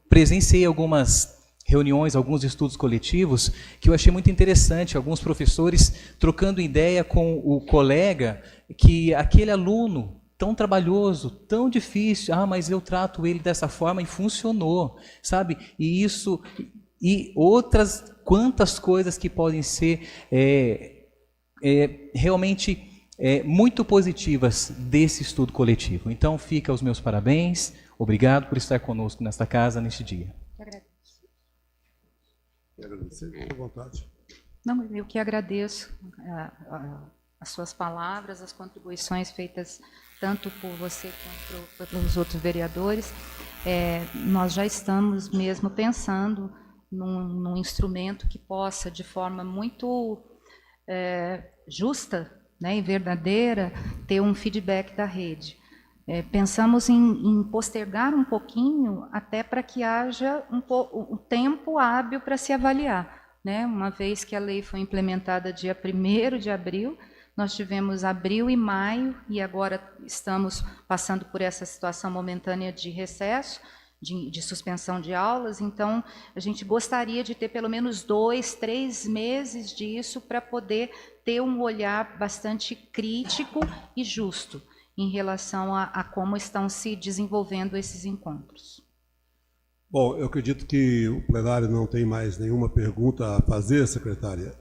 presenciei algumas reuniões, alguns estudos coletivos, que eu achei muito interessante, alguns professores trocando ideia com o colega, que aquele aluno tão trabalhoso, tão difícil, mas eu trato ele dessa forma e funcionou, sabe? E isso, e outras quantas coisas que podem ser realmente muito positivas desse estudo coletivo. Então, fica os meus parabéns, obrigado por estar conosco nesta casa, neste dia. Quero agradecer, fique à vontade. Não, eu que agradeço as suas palavras, as contribuições feitas tanto por você quanto pelos outros vereadores. Nós já estamos mesmo pensando num instrumento que possa, de forma muito justa, né, e verdadeira, ter um feedback da rede. Pensamos em postergar um pouquinho, até para que haja um tempo hábil para se avaliar, né? Uma vez que a lei foi implementada dia 1º de abril, nós tivemos abril e maio, e agora estamos passando por essa situação momentânea de recesso, de suspensão de aulas. Então, a gente gostaria de ter pelo menos 2, 3 meses disso para poder ter um olhar bastante crítico e justo em relação a como estão se desenvolvendo esses encontros. Bom, eu acredito que o plenário não tem mais nenhuma pergunta a fazer, secretária.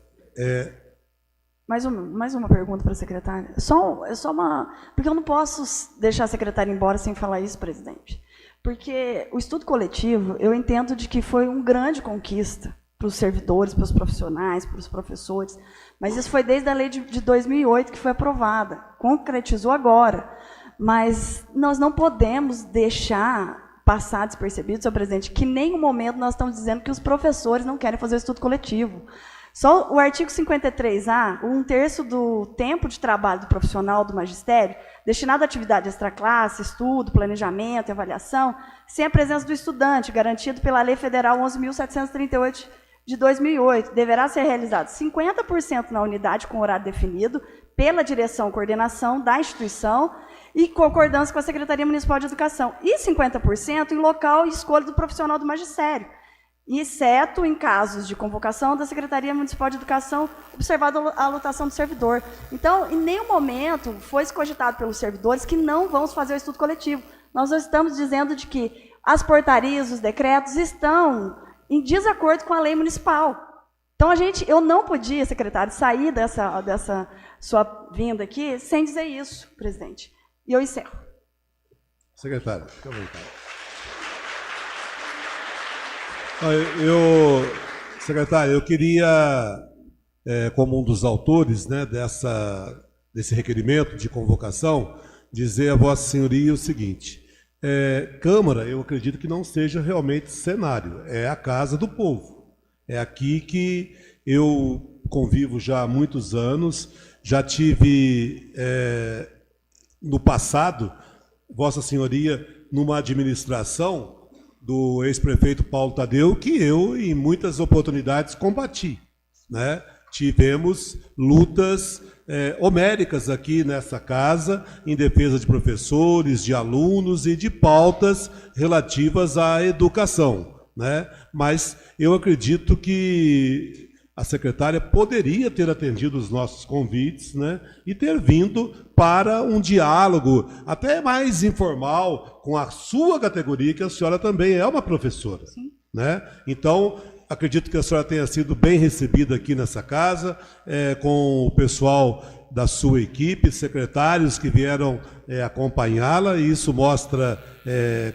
Mais uma pergunta para a secretária. Só uma... Porque eu não posso deixar a secretária embora sem falar isso, presidente. Porque o estudo coletivo, eu entendo de que foi uma grande conquista para os servidores, para os profissionais, para os professores, mas isso foi desde a lei de 2008 que foi aprovada, concretizou agora, mas nós não podemos deixar passar despercebido, senhor presidente, que em nenhum momento nós estamos dizendo que os professores não querem fazer o estudo coletivo. Só o artigo 53A, 1/3 do tempo de trabalho do profissional do magistério, destinado à atividade extraclasse, estudo, planejamento e avaliação, sem a presença do estudante, garantido pela Lei Federal 11.738 de 2008, deverá ser realizado 50% na unidade com horário definido pela direção e coordenação da instituição e concordância com a Secretaria Municipal de Educação, e 50% em local e escolha do profissional do magistério, exceto em casos de convocação da Secretaria Municipal de Educação, observada a lotação do servidor. Então, em nenhum momento foi cogitado pelos servidores que não vamos fazer o estudo coletivo. Nós não estamos dizendo de que as portarias, os decretos estão em desacordo com a lei municipal. Então, eu não podia, secretário, sair dessa sua vinda aqui sem dizer isso, presidente. E eu encerro. Secretário, fica à vontade. Secretário, eu queria, como um dos autores, né, desse requerimento de convocação, dizer a Vossa Senhoria o seguinte: Câmara, eu acredito que não seja realmente cenário, é a casa do povo. É aqui que eu convivo já há muitos anos, já tive, no passado, Vossa Senhoria, numa administração do ex-prefeito Paulo Tadeu, que eu, em muitas oportunidades, combati, né? Tivemos lutas homéricas aqui nessa casa, em defesa de professores, de alunos e de pautas relativas à educação, né? Mas eu acredito que a secretária poderia ter atendido os nossos convites, né, e ter vindo para um diálogo até mais informal com a sua categoria, que a senhora também é uma professora. Sim. Né? Então, acredito que a senhora tenha sido bem recebida aqui nessa casa, com o pessoal da sua equipe, secretários que vieram acompanhá-la, e isso mostra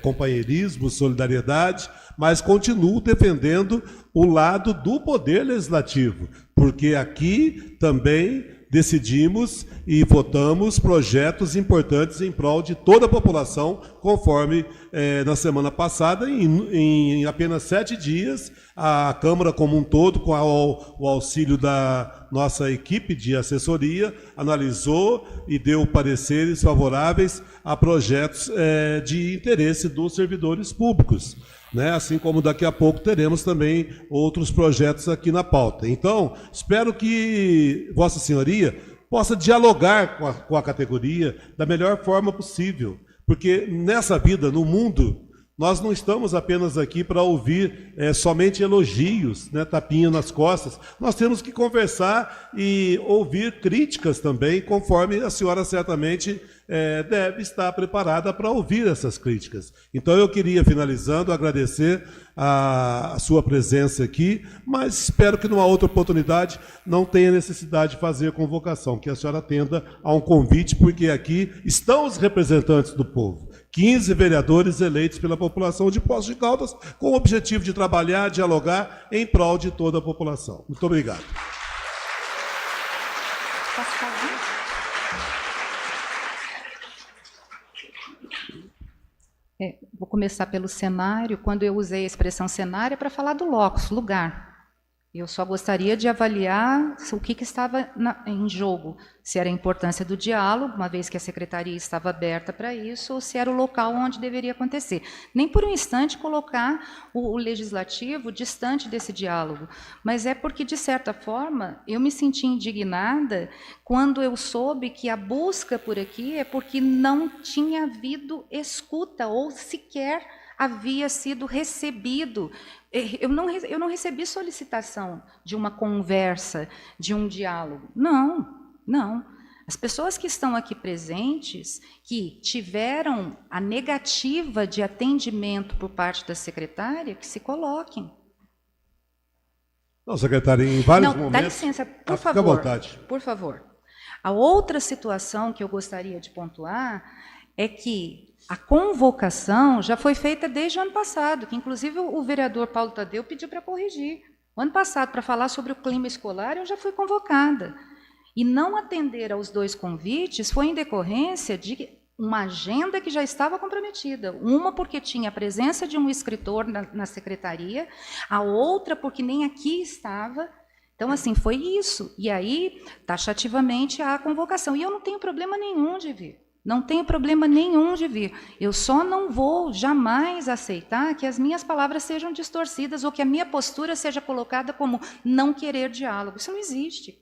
companheirismo, solidariedade, mas continuo defendendo o lado do Poder Legislativo, porque aqui também decidimos e votamos projetos importantes em prol de toda a população, conforme na semana passada, em apenas 7 dias, a Câmara como um todo, com o auxílio da nossa equipe de assessoria, analisou e deu pareceres favoráveis a projetos de interesse dos servidores públicos, né? Assim como daqui a pouco teremos também outros projetos aqui na pauta. Então, espero que Vossa Senhoria possa dialogar com a categoria da melhor forma possível, porque nessa vida, no mundo, nós não estamos apenas aqui para ouvir somente elogios, né, tapinha nas costas. Nós temos que conversar e ouvir críticas também, conforme a senhora certamente deve estar preparada para ouvir essas críticas. Então, eu queria, finalizando, agradecer a sua presença aqui, mas espero que numa outra oportunidade não tenha necessidade de fazer convocação, que a senhora atenda a um convite, porque aqui estão os representantes do povo, 15 vereadores eleitos pela população de Poços de Caldas, com o objetivo de trabalhar, dialogar em prol de toda a população. Muito obrigado. Vou começar pelo cenário. Quando eu usei a expressão cenário, é para falar do locus, lugar. Eu só gostaria de avaliar o que estava em jogo, se era a importância do diálogo, uma vez que a secretaria estava aberta para isso, ou se era o local onde deveria acontecer. Nem por um instante colocar o legislativo distante desse diálogo, mas é porque, de certa forma, eu me senti indignada quando eu soube que a busca por aqui é porque não tinha havido escuta, ou sequer havia sido recebido. Eu não recebi solicitação de uma conversa, de um diálogo. Não. As pessoas que estão aqui presentes, que tiveram a negativa de atendimento por parte da secretária, que se coloquem. Não, secretária, em vários momentos... Dá licença, por favor. Fica à vontade. Por favor. A outra situação que eu gostaria de pontuar é que a convocação já foi feita desde o ano passado, que inclusive o vereador Paulo Tadeu pediu para corrigir. O ano passado, para falar sobre o clima escolar, eu já fui convocada. E não atender aos 2 convites foi em decorrência de uma agenda que já estava comprometida. Uma porque tinha a presença de um escritor na secretaria, a outra porque nem aqui estava. Então, assim, foi isso. E aí, taxativamente, há a convocação. E eu não tenho problema nenhum de vir. Não tenho problema nenhum de vir. Eu só não vou jamais aceitar que as minhas palavras sejam distorcidas ou que a minha postura seja colocada como não querer diálogo. Isso não existe.